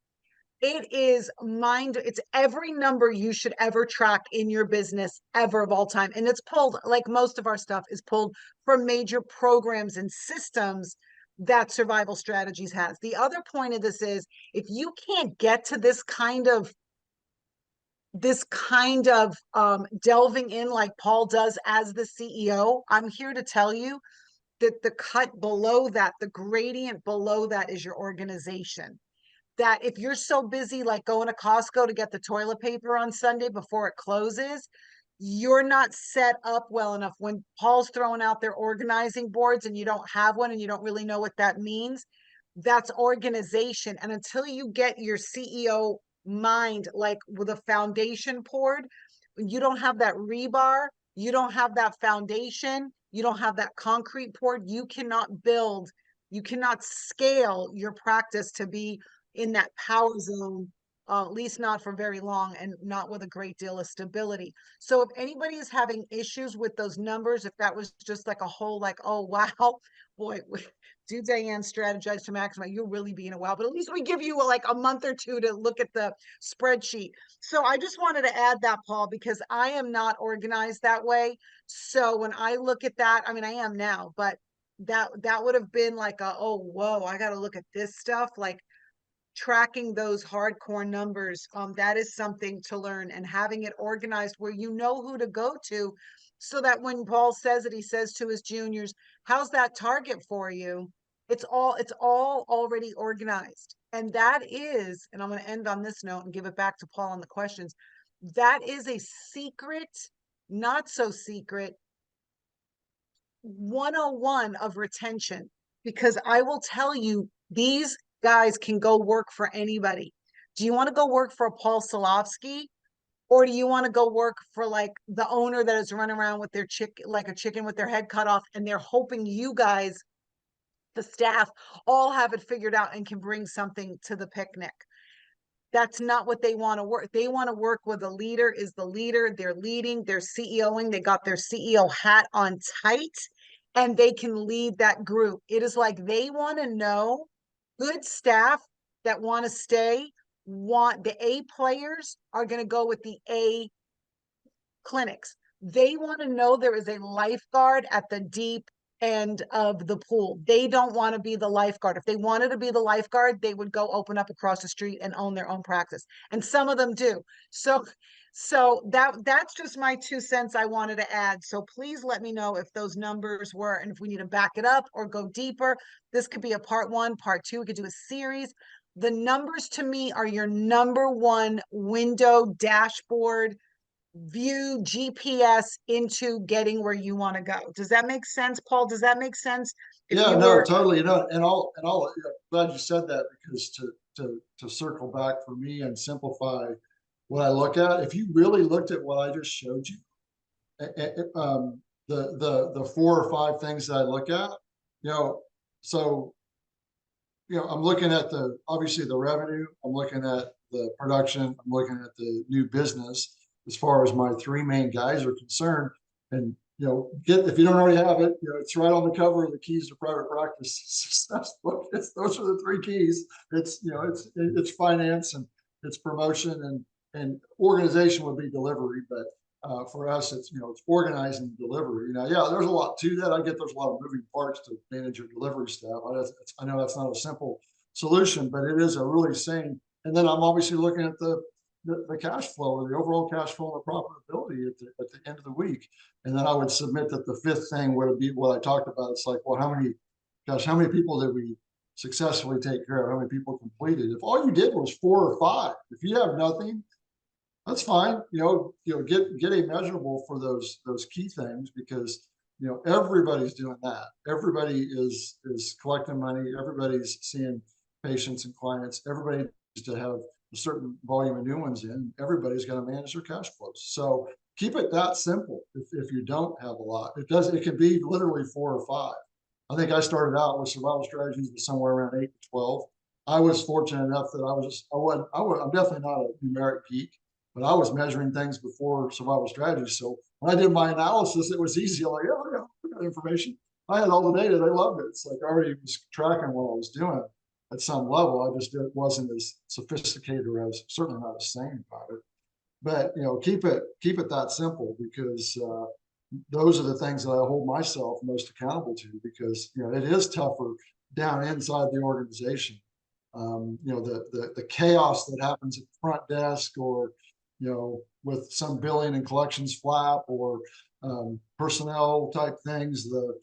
It is it's every number you should ever track in your business ever of all time. And it's pulled, like most of our stuff is pulled from major programs and systems that Survival Strategies has. The other point of this is if you can't get to this kind of delving in like Paul does as the CEO, I'm here to tell you that the cut below that, the gradient below that is your organization. That if you're so busy like going to Costco to get the toilet paper on Sunday before it closes, you're not set up well enough. When Paul's throwing out their organizing boards and you don't have one and you don't really know what that means, that's organization. And until you get your CEO mind like with a foundation poured, you don't have that rebar, you don't have that foundation, you don't have that concrete poured, you cannot scale your practice to be in that power zone, at least not for very long and not with a great deal of stability. So if anybody is having issues with those numbers, if that was just like a whole like, oh, wow, boy, do Diane strategize to maximize, you're really being a wow, but at least we give you like a month or two to look at the spreadsheet. So I just wanted to add that, Paul, because I am not organized that way. So when I look at that, I mean, I am now, but that would have been like a, oh, whoa, I got to look at this stuff. Like tracking those hardcore numbers, that is something to learn, and having it organized where you know who to go to, so that when Paul says it, he says to his juniors, how's that target for you? It's all already organized. And that is, and I'm going to end on this note and give it back to Paul on the questions. That is a secret, not so secret 101 of retention, because I will tell you, these guys can go work for anybody. Do you want to go work for a Paul Silovsky, or do you want to go work for like the owner that is running around with their like a chicken with their head cut off, and they're hoping you guys, the staff, all have it figured out and can bring something to the picnic? That's not what they want to work. They want to work with a leader is the leader. They're leading, they're CEOing, they got their CEO hat on tight, and they can lead that group. It is like they want to know good staff that want to stay, want the A players are going to go with the A clinics. They want to know there is a lifeguard at the deep end of the pool. They don't want to be the lifeguard. If they wanted to be the lifeguard, they would go open up across the street and own their own practice. And some of them do. So that's just my 2 cents I wanted to add. So please let me know if those numbers were, and if we need to back it up or go deeper. This could be a part 1, part 2. We could do a series. The numbers to me are your number one window, dashboard, view, GPS into getting where you want to go. Does that make sense, Paul? Does that make sense? If Yeah, you no, were totally. You know, and all, glad you said that, because to circle back for me and simplify what I look at, if you really looked at what I just showed you, the 4 or 5 things that I look at, you know, so, you know, I'm looking at obviously the revenue, I'm looking at the production, I'm looking at the new business as far as my 3 main guys are concerned. And, you know, if you don't already have it, you know, it's right on the cover of the Keys to Private Practice success book. Those are the 3 keys. It's, you know, it's finance, and it's promotion, and organization would be delivery. But for us, it's, you know, it's organizing delivery. You know, yeah, there's a lot to that. I get there's a lot of moving parts to manage your delivery staff. I know that's not a simple solution, but it is a really sane. And then I'm obviously looking at the cash flow, or the overall cash flow and the profitability at the end of the week. And then I would submit that the 5th thing would be what I talked about. It's like, well, how many people did we successfully take care of? How many people completed? If all you did was 4 or 5, if you have nothing, that's fine. You know, get a measurable for those key things, because, you know, everybody's doing that. Everybody is collecting money. Everybody's seeing patients and clients. Everybody needs to have a certain volume of new ones in. Everybody's got to manage their cash flows. So keep it that simple. If you don't have a lot, it can be literally 4 or 5. I think I started out with Survival Strategies with somewhere around 8 to 12. I was fortunate enough that I'm definitely not a numeric geek, but I was measuring things before Survival Strategies. So when I did my analysis, it was easy. I'm like, yeah, I got information. I had all the data. They loved it. It's like I already was tracking what I was doing. at some level. I just wasn't as sophisticated or as certainly not as sane about it. But keep it that simple, because those are the things that I hold myself most accountable to, because it is tougher down inside the organization. The chaos that happens at the front desk, or with some billing and collections flap, or personnel type things, the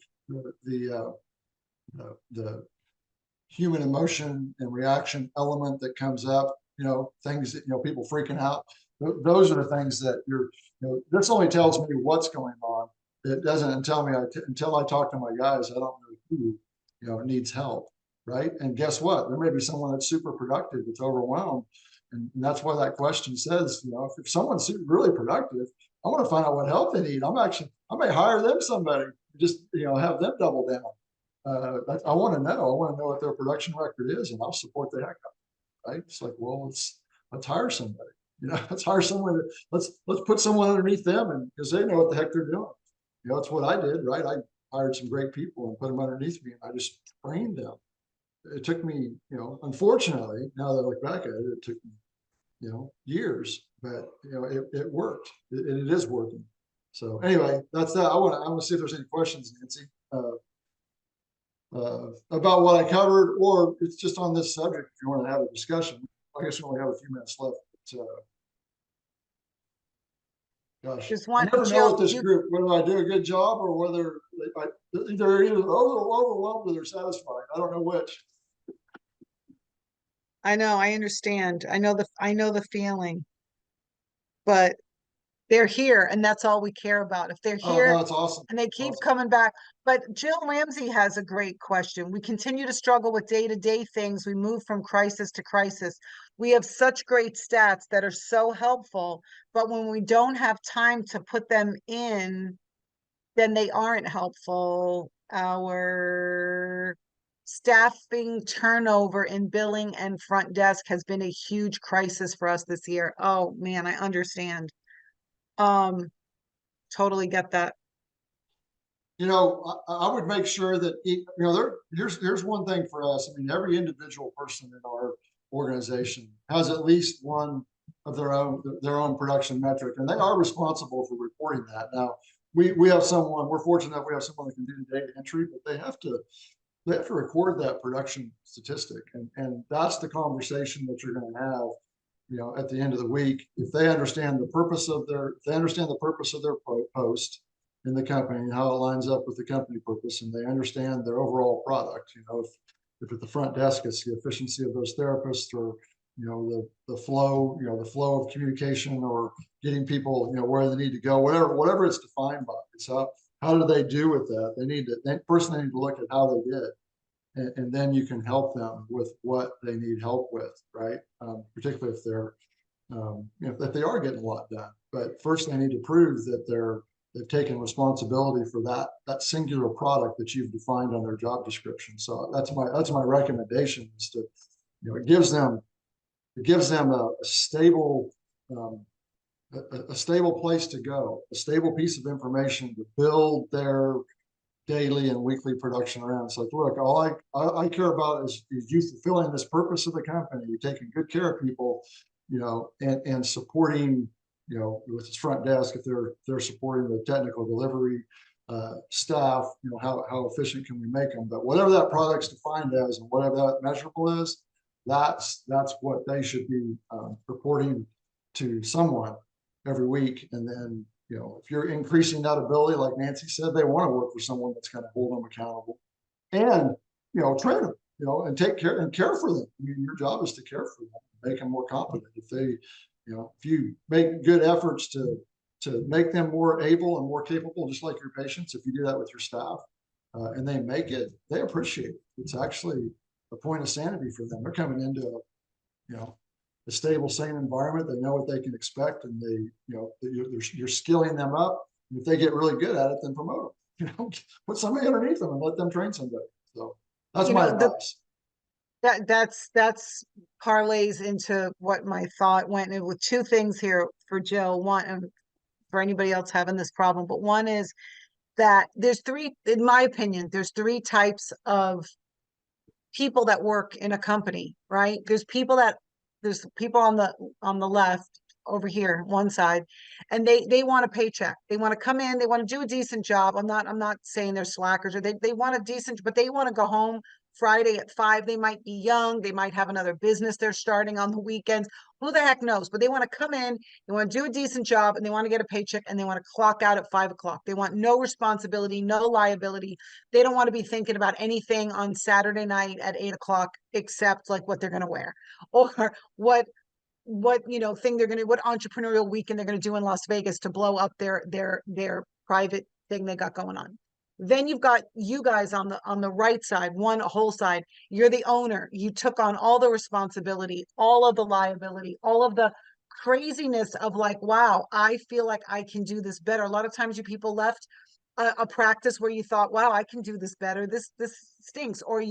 human emotion and reaction element that comes up, things that people freaking out. Those are the things that this only tells me what's going on. It doesn't tell me until I talk to my guys. I don't know who needs help, right? And guess what? There may be someone that's super productive, that's overwhelmed, and that's why that question says, if someone's really productive, I want to find out what help they need. I may hire them somebody, just have them double down. I want to know. I want to know what their production record is, and I'll support the heck out of it, right? It's like, well, let's hire somebody. Let's hire someone. Let's put someone underneath them, and because they know what the heck they're doing. That's what I did, right? I hired some great people and put them underneath me, and I just trained them. It took me, unfortunately, now that I look back at it, it took me, years, but it worked. It is working. So anyway, that's that. I want to see if there's any questions, Nancy, about what I covered, or it's just on this subject. If you want to have a discussion, I guess we only have a few minutes left. But, gosh, Just I want never know Jill, with this group whether I do a good job or whether they're either overwhelmed or they're satisfied. I don't know which. I know, I understand. I know the feeling, but they're here and that's all we care about. If they're Oh no, here that's awesome. and they keep Awesome. coming back. But Jill Ramsey has a great question. We continue to struggle with day-to-day things. We move from crisis to crisis. We have such great stats that are so helpful, but when we don't have time to put them in, then they aren't helpful. Our staffing turnover in billing and front desk has been a huge crisis for us this year. Oh man, I understand. Um, totally get that. I would make sure that here's one thing for us. I mean, every individual person in our organization has at least one of their own production metric, and they are responsible for reporting that. Now, we have someone. We're fortunate that we have someone that can do the data entry, but they have to record that production statistic, and that's the conversation that you're going to have at the end of the week. If they understand the purpose of their post in the company and how it lines up with the company purpose, and they understand their overall product, if at the front desk it's the efficiency of those therapists, or the flow of communication, or getting people where they need to go, whatever it's defined by. So how do they do with that? They need to look at how they did, and then you can help them with what they need help with, right? Particularly if they're if they are getting a lot done. But first they need to prove that they've taken responsibility for that singular product that you've defined on their job description. So that's my recommendation, is to it gives them a stable a stable place to go, a stable piece of information to build their daily and weekly production around. It's like, look, all I care about is you fulfilling this purpose of the company. You're taking good care of people, and supporting, with its front desk, if they're supporting the technical delivery staff, how efficient can we make them? But whatever that product's defined as, and whatever that measurable is, that's what they should be reporting to someone every week. And then if you're increasing that ability, like Nancy said, they want to work for someone that's going to hold them accountable, and train them, and take care and care for them. I mean, your job is to care for them, make them more competent. If you make good efforts to make them more able and more capable, just like your patients, if you do that with your staff, and they make it, they appreciate it. It's actually a point of sanity for them. They're coming into a stable, sane environment. They know what they can expect, and you're skilling them up. And if they get really good at it, then promote them. Put somebody underneath them and let them train somebody. So that's my advice. That's parlays into what my thought went with two things here for Jill. One, and for anybody else having this problem, but one is that there's three, in my opinion, there's three types of people that work in a company, right? There's people on the left over here, one side, and they want a paycheck. They want to come in, they want to do a decent job. I'm not saying they're slackers, or they want a decent, but they want to go home Friday at 5. They might be young, they might have another business they're starting on the weekends. Who the heck knows? But they want to come in, they want to do a decent job, and they want to get a paycheck, and they want to clock out at 5 o'clock. They want no responsibility, no liability. They don't want to be thinking about anything on Saturday night at 8 o'clock except like what they're going to wear, or thing they're going to, what entrepreneurial weekend they're going to do in Las Vegas to blow up their private thing they got going on. Then you've got you guys on the right side, one whole side. You're the owner. You took on all the responsibility, all of the liability, all of the craziness of like, wow, I feel like I can do this better. A lot of times you people left a practice where you thought, wow, I can do this better. This stinks. Or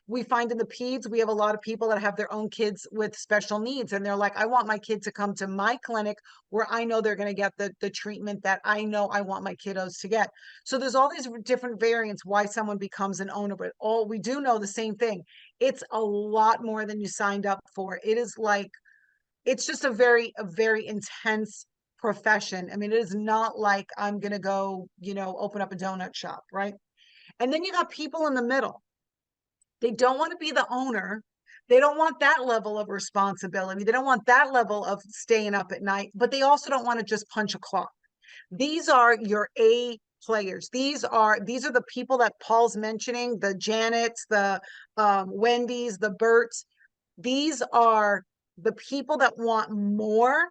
we find in the peds, we have a lot of people that have their own kids with special needs. And they're like, I want my kid to come to my clinic where I know they're going to get the treatment that I know I want my kiddos to get. So there's all these different variants why someone becomes an owner, but all we do know the same thing. It's a lot more than you signed up for. It is like, it's just a very intense profession. I mean, it is not like I'm going to go, open up a donut shop, right? And then you got people in the middle. They don't want to be the owner. They don't want that level of responsibility. They don't want that level of staying up at night, but they also don't want to just punch a clock. These are your A players. These are the people that Paul's mentioning, the Janets, the Wendy's, the Berts. These are the people that want more,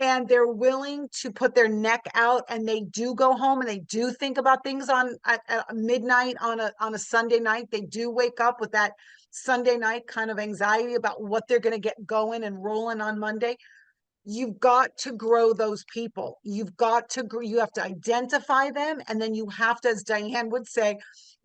and they're willing to put their neck out, and they do go home and they do think about things at midnight on a Sunday night. They do wake up with that Sunday night kind of anxiety about what they're going to get going and rolling on Monday. You've got to grow those people. You have to identify them. And then you have to, as Diane would say,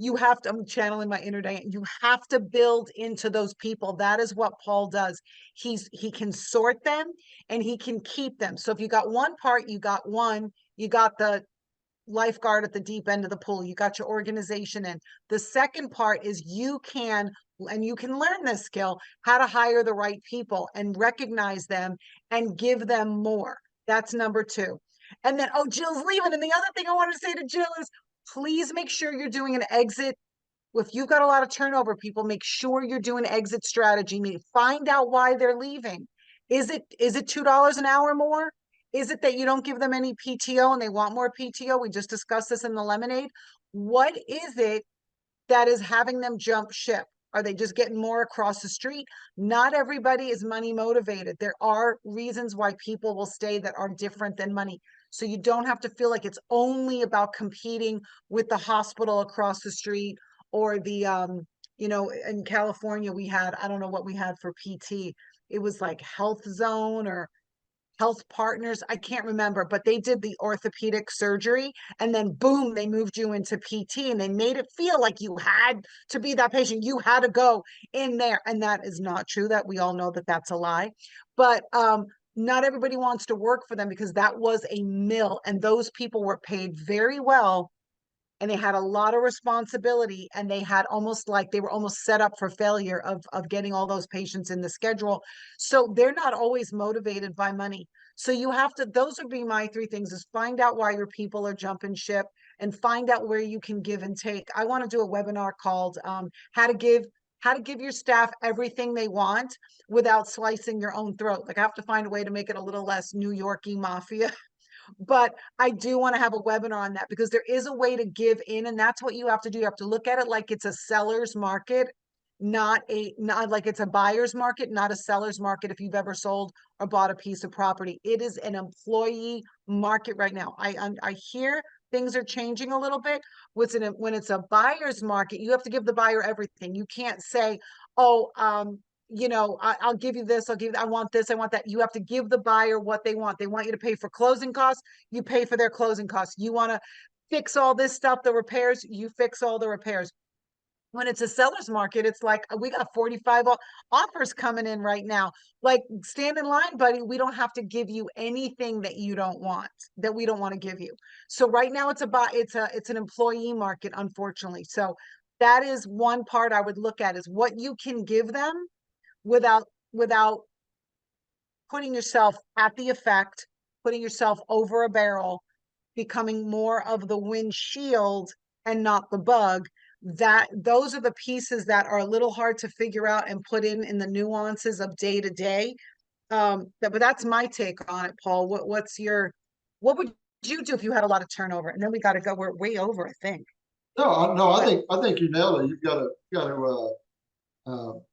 I'm channeling my inner Diane. You have to build into those people. That is what Paul does. He can sort them and he can keep them. So if you got one part, you got the lifeguard at the deep end of the pool. You got your organization in. The second part is you can learn this skill, how to hire the right people and recognize them and give them more. That's number 2. And then, Jill's leaving. And the other thing I want to say to Jill is, please make sure you're doing an exit. If you've got a lot of turnover people, make sure you're doing exit strategy. Find out why they're leaving. Is it $2 an hour more? Is it that you don't give them any PTO and they want more PTO? We just discussed this in the lemonade. What is it that is having them jump ship? Are they just getting more across the street? Not everybody is money motivated. There are reasons why people will stay that are different than money. So you don't have to feel like it's only about competing with the hospital across the street, or in California we had, I don't know what we had for PT. It was like Health Zone or Health Partners. I can't remember, but they did the orthopedic surgery and then boom, they moved you into PT and they made it feel like you had to be that patient. You had to go in there. And that is not true. That we all know that that's a lie. But not everybody wants to work for them because that was a mill and those people were paid very well. And they had a lot of responsibility, and they were almost set up for failure of getting all those patients in the schedule. So they're not always motivated by money. So those would be my 3 things: is find out why your people are jumping ship and find out where you can give and take. I want to do a webinar called how to give your staff everything they want without slicing your own throat. Like, I have to find a way to make it a little less New Yorkie mafia. But I do want to have a webinar on that because there is a way to give in, and that's what you have to do. You have to look at it like it's a seller's market, not like it's a buyer's market, not a seller's market. If you've ever sold or bought a piece of property, it is an employee market right now. I hear things are changing a little bit. When it's a buyer's market, you have to give the buyer everything. You can't say, I'll give you this, I want this, I want that. You have to give the buyer what they want. They want you to pay for closing costs, you pay for their closing costs. You want to fix all this stuff, the repairs, you fix all the repairs. When it's a seller's market, it's like, we got 45 offers coming in right now. Like, stand in line, buddy. We don't have to give you anything that we don't want to give you. So right now it's an employee market, unfortunately. So that is one part I would look at, is what you can give them without putting yourself at the effect, putting yourself over a barrel, becoming more of the windshield and not the bug. That those are the pieces that are a little hard to figure out and put in the nuances of day to day. But that's my take on it, Paul. What would you do if you had a lot of turnover? And then we got to go. We're way over, I think. No, I think you nailed it. You've got to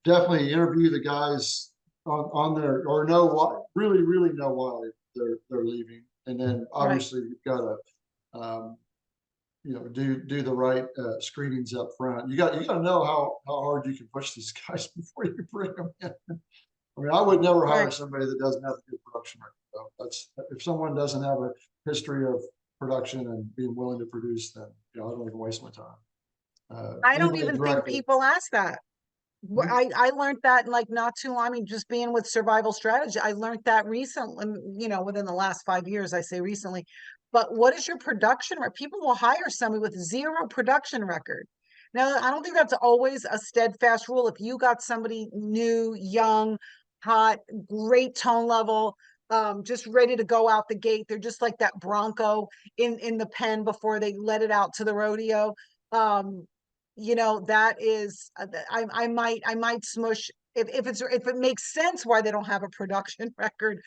definitely interview the guys on their, or know why, really know why they're leaving, and then Right. obviously you've got to do the right screenings up front. You got to know how hard you can push these guys before you bring them in. I mean, I would never hire Right. somebody that doesn't have a good production record. That's, if someone doesn't have a history of production and being willing to produce, then I don't even waste my time. I don't Anybody even think directly. people ask that. Mhm. I learned that in, like, not too long. I mean, just being with survival strategy, I learned that recently, within the last 5 years, I say recently. But what is your production record? People will hire somebody with zero production record. Now, I don't think that's always a steadfast rule. If you got somebody new, young, hot, great tone level, just ready to go out the gate, they're just like that Bronco in the pen before they let it out to the rodeo. Um, that is, I might smush, if it makes sense why they don't have a production record,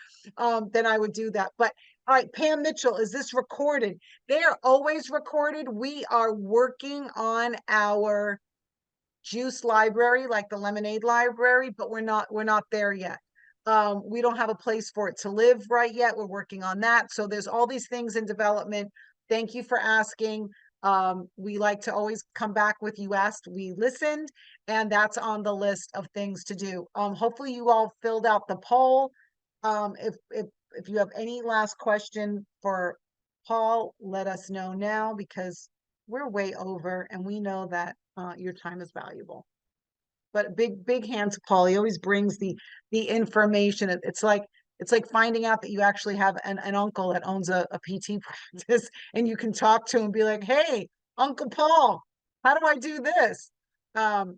then I would do that. But all right, Pam Mitchell, is this recorded? They are always recorded. We are working on our juice library, like the lemonade library, but we're not there yet. We don't have a place for it to live right yet. We're working on that. So there's all these things in development. Thank you for asking. We like to always come back with you asked, we listened, and that's on the list of things to do. Hopefully you all filled out the poll. If you have any last question for Paul, let us know now, because we're way over and we know that your time is valuable. But big hands to Paul. He always brings the information. It's like finding out that you actually have an uncle that owns a PT practice, and you can talk to him and be like, hey, Uncle Paul, how do I do this?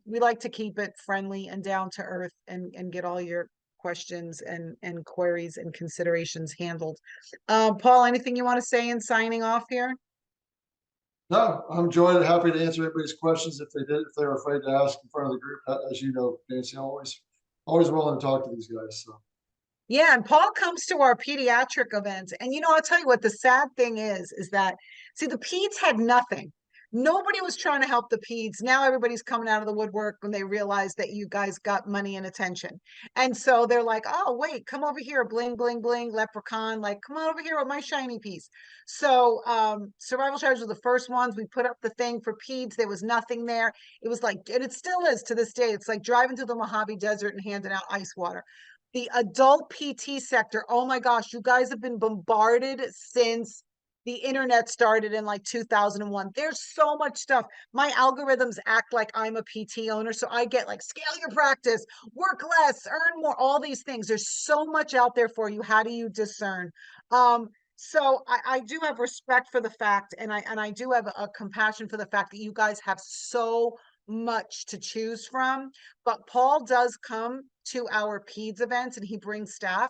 We like to keep it friendly and down to earth, and get all your questions and queries and considerations handled. Paul, anything you want to say in signing off here? No, I'm enjoying it. Happy to answer everybody's questions if they were afraid to ask in front of the group. As you know, Nancy, always willing to talk to these guys. So Yeah, and Paul comes to our pediatric events. And I'll tell you what the sad thing is that, see, the peds had nothing. Nobody was trying to help the peds. Now everybody's coming out of the woodwork when they realize that you guys got money and attention. And so they're like, oh, wait, come over here, bling, bling, bling, leprechaun, like, come on over here with my shiny piece. So survival strategies were the first ones. We put up the thing for peds. There was nothing there. It was like, and it still is to this day, it's like driving through the Mojave Desert and handing out ice water. The adult PT sector, oh my gosh, you guys have been bombarded since the internet started in like 2001. There's so much stuff. My algorithms act like I'm a PT owner, so I get like scale your practice, work less, earn more, all these things. There's so much out there for you. How do you discern? So I do have respect for the fact, and I do have a compassion for the fact that you guys have so much to choose from. But Paul does come to our PEDS events, and he brings staff.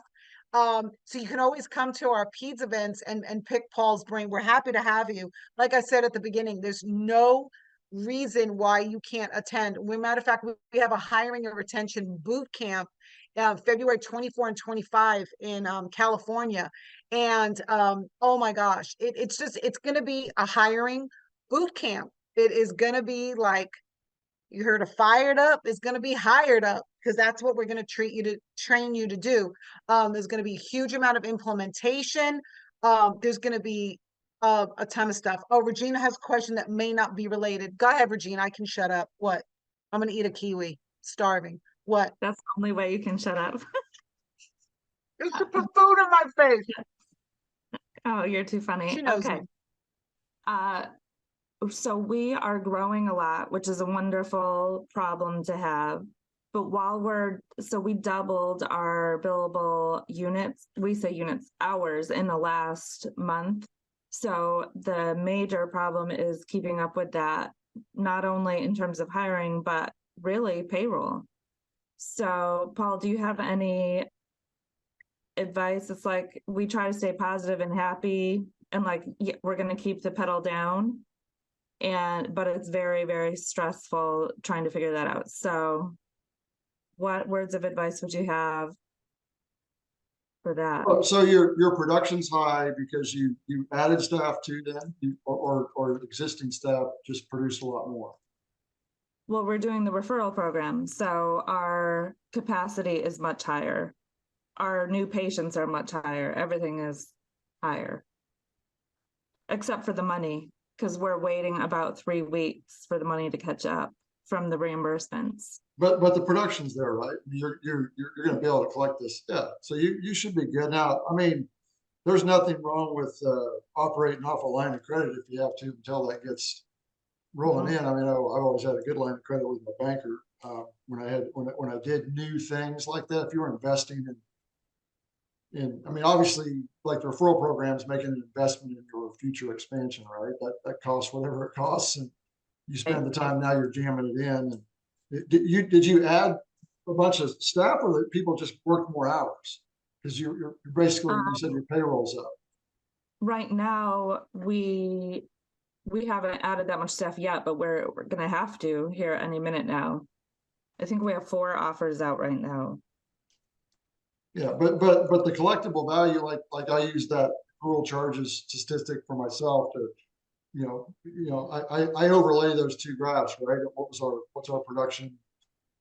So you can always come to our PEDS events and pick Paul's brain. We're happy to have you. Like I said at the beginning, there's no reason why you can't attend. Matter of fact, we have a hiring and retention boot camp February 24 and 25 in California. And oh my gosh, it's going to be a hiring boot camp. It is going to be like, you heard of fired up, is going to be hired up, because that's what we're going to train you to do. There's going to be a huge amount of implementation. There's going to be a ton of stuff. Oh, Regina has a question that may not be related. Go ahead, Regina. I can shut up. What? I'm going to eat a kiwi. Starving. What? That's the only way you can shut up. Just to put food in my face. Oh, you're too funny. She knows Okay. me. So we are growing a lot, which is a wonderful problem to have. But we doubled our billable units, hours in the last month. So the major problem is keeping up with that. not only in terms of hiring, but really payroll. So, Paul, do you have any advice? It's like we try to stay positive and happy, and like we're going to keep the pedal down, but it's very, very stressful trying to figure that out. So, what words of advice would you have for that? So your production's high because you added staff to them, or existing staff just produced a lot more. Well, we're doing the referral program, so our capacity is much higher. Our new patients are much higher. Everything is higher. Except for the money, because we're waiting about 3 weeks for the money to catch up from the reimbursements. But the production's there, right? You're going to be able to collect this. Yeah. So you should be good. Now, I mean, there's nothing wrong with operating off a line of credit if you have to until that gets rolling in. I mean, I've always had a good line of credit with my banker when I did new things like that. If you were investing in, I mean, obviously, like the referral program is making an investment in your future expansion, right? That costs whatever it costs, and you spend the time now you're jamming it in. And did you add a bunch of staff, or that people just work more hours? Because you're basically, you said your payroll's up. Right now, we haven't added that much staff yet, but we're gonna have to here any minute now. I think we have 4 offers out right now. Yeah, but the collectible value, like I use that accrual charges statistic for myself to, I overlay those 2 graphs, right? What's our production?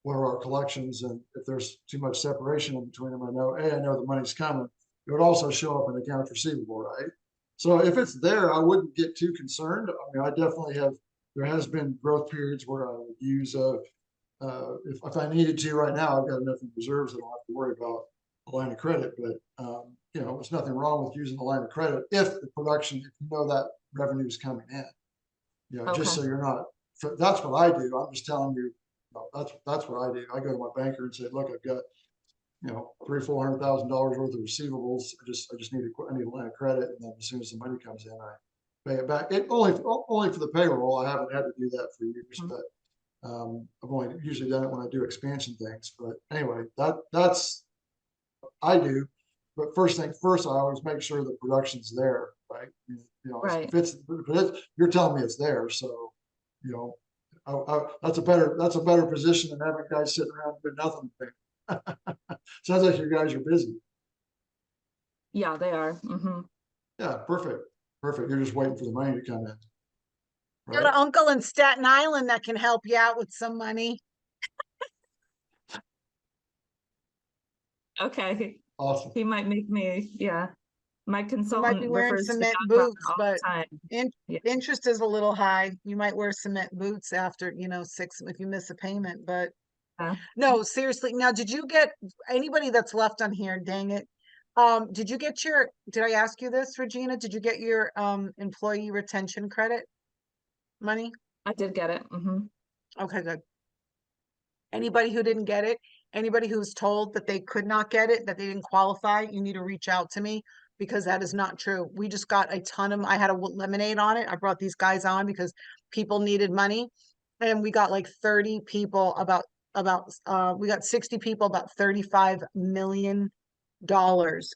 What are our collections? And if there's too much separation in between them, I know the money's coming. It would also show up in accounts receivable, right? So if it's there, I wouldn't get too concerned. I mean, I definitely have. There has been growth periods where I would use if I needed to. Right now, I've got enough in reserves that I don't have to worry about a line of credit. But there's nothing wrong with using a line of credit if the production, if you know that revenue is coming in. Just so you're not. So that's what I do. I'm just telling you. That's what I do. I go to my banker and say, look, I've got $300,000-$400,000 worth of receivables. I just need a line of credit, and then as soon as the money comes in, I pay it back. It only for the payroll. I haven't had to do that for years, but I've only usually done it when I do expansion things. But anyway, that's I do. But first thing first, I always make sure the production's there, right? Right. If you're telling me it's there, so that's a better position than having guys sitting around doing nothing. Sounds like you guys are busy. Yeah, they are. Yeah, perfect. You're just waiting for the money to come in. Got an uncle in Staten Island that can help you out with some money. Okay. Awesome. He might make me, my You consultant might be wearing refers to cement that boots, all but the time. Yeah. interest is a little high. You might wear cement boots after, 6 if you miss a payment, but no, seriously. Now, did you get anybody that's left on here? Dang it. Did I ask you this, Regina? Did you get your employee retention credit money? I did get it. Okay, good. Anybody who didn't get it, anybody who's told that they could not get it, that they didn't qualify, you need to reach out to me, because that is not true. We just got a ton of, I had a lemonade on it. I brought these guys on because people needed money, and we got like 30 people we got 60 people, about $35 million.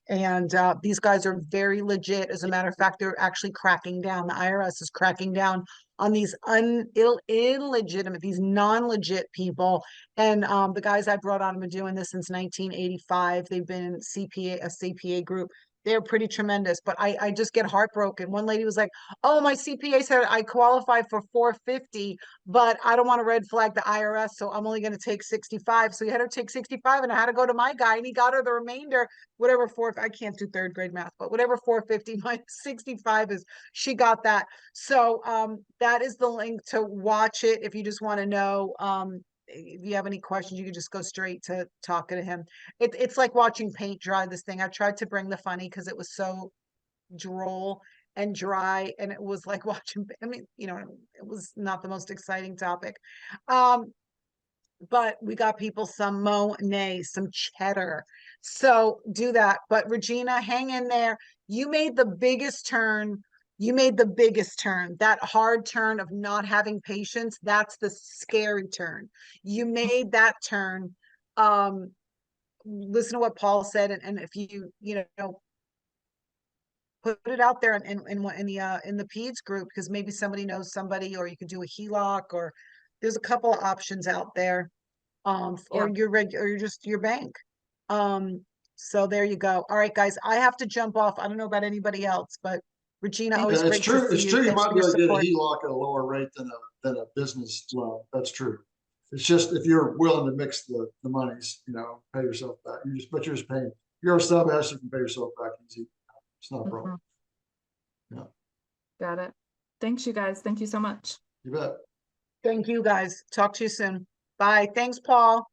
And these guys are very legit. As a matter of fact, they're actually cracking down. The IRS is cracking down on these illegitimate, these non-legit people. And the guys I brought on have been doing this since 1985. They've been a CPA group. They're pretty tremendous, but I just get heartbroken. One lady was like, oh, my CPA said I qualify for 450, but I don't want to red flag the IRS, so I'm only going to take 65. So you had her take 65, and I had to go to my guy, and he got her the remainder, whatever I can't do 3rd grade math, but whatever 450 minus 65 is, she got that. So that is the link to watch it. If you just want to know, if you have any questions, you can just go straight to talking to him. It's like watching paint dry, this thing. I tried to bring the funny because it was so droll and dry, and it was like watching, I mean, it was not the most exciting topic. But we got people some Monet, some cheddar. So do that. But Regina, hang in there. You made the biggest turn You made the biggest turn. That hard turn of not having patience, that's the scary turn. You made that turn. Listen to what Paul said, and if you know, put it out there in the peds group, because maybe somebody knows somebody, or you can do a HELOC, or there's a couple of options out there. Or or you're just your bank. So there you go. All right, guys, I have to jump off. I don't know about anybody else, but Regina, Thank always Yeah, it's great to true. see It's you. true. You Thanks might for be your able to get a support. HELOC at a lower rate than a business loan. That's true. It's just if you're willing to mix the monies, you know, pay yourself back. But you're just paying. You're a sub S, you can pay yourself back easy. It's not a problem. Yeah, Got it. Thanks, you guys. Thank you so much. you bet. Thank you, guys. Talk to you soon. Bye. Thanks, Paul.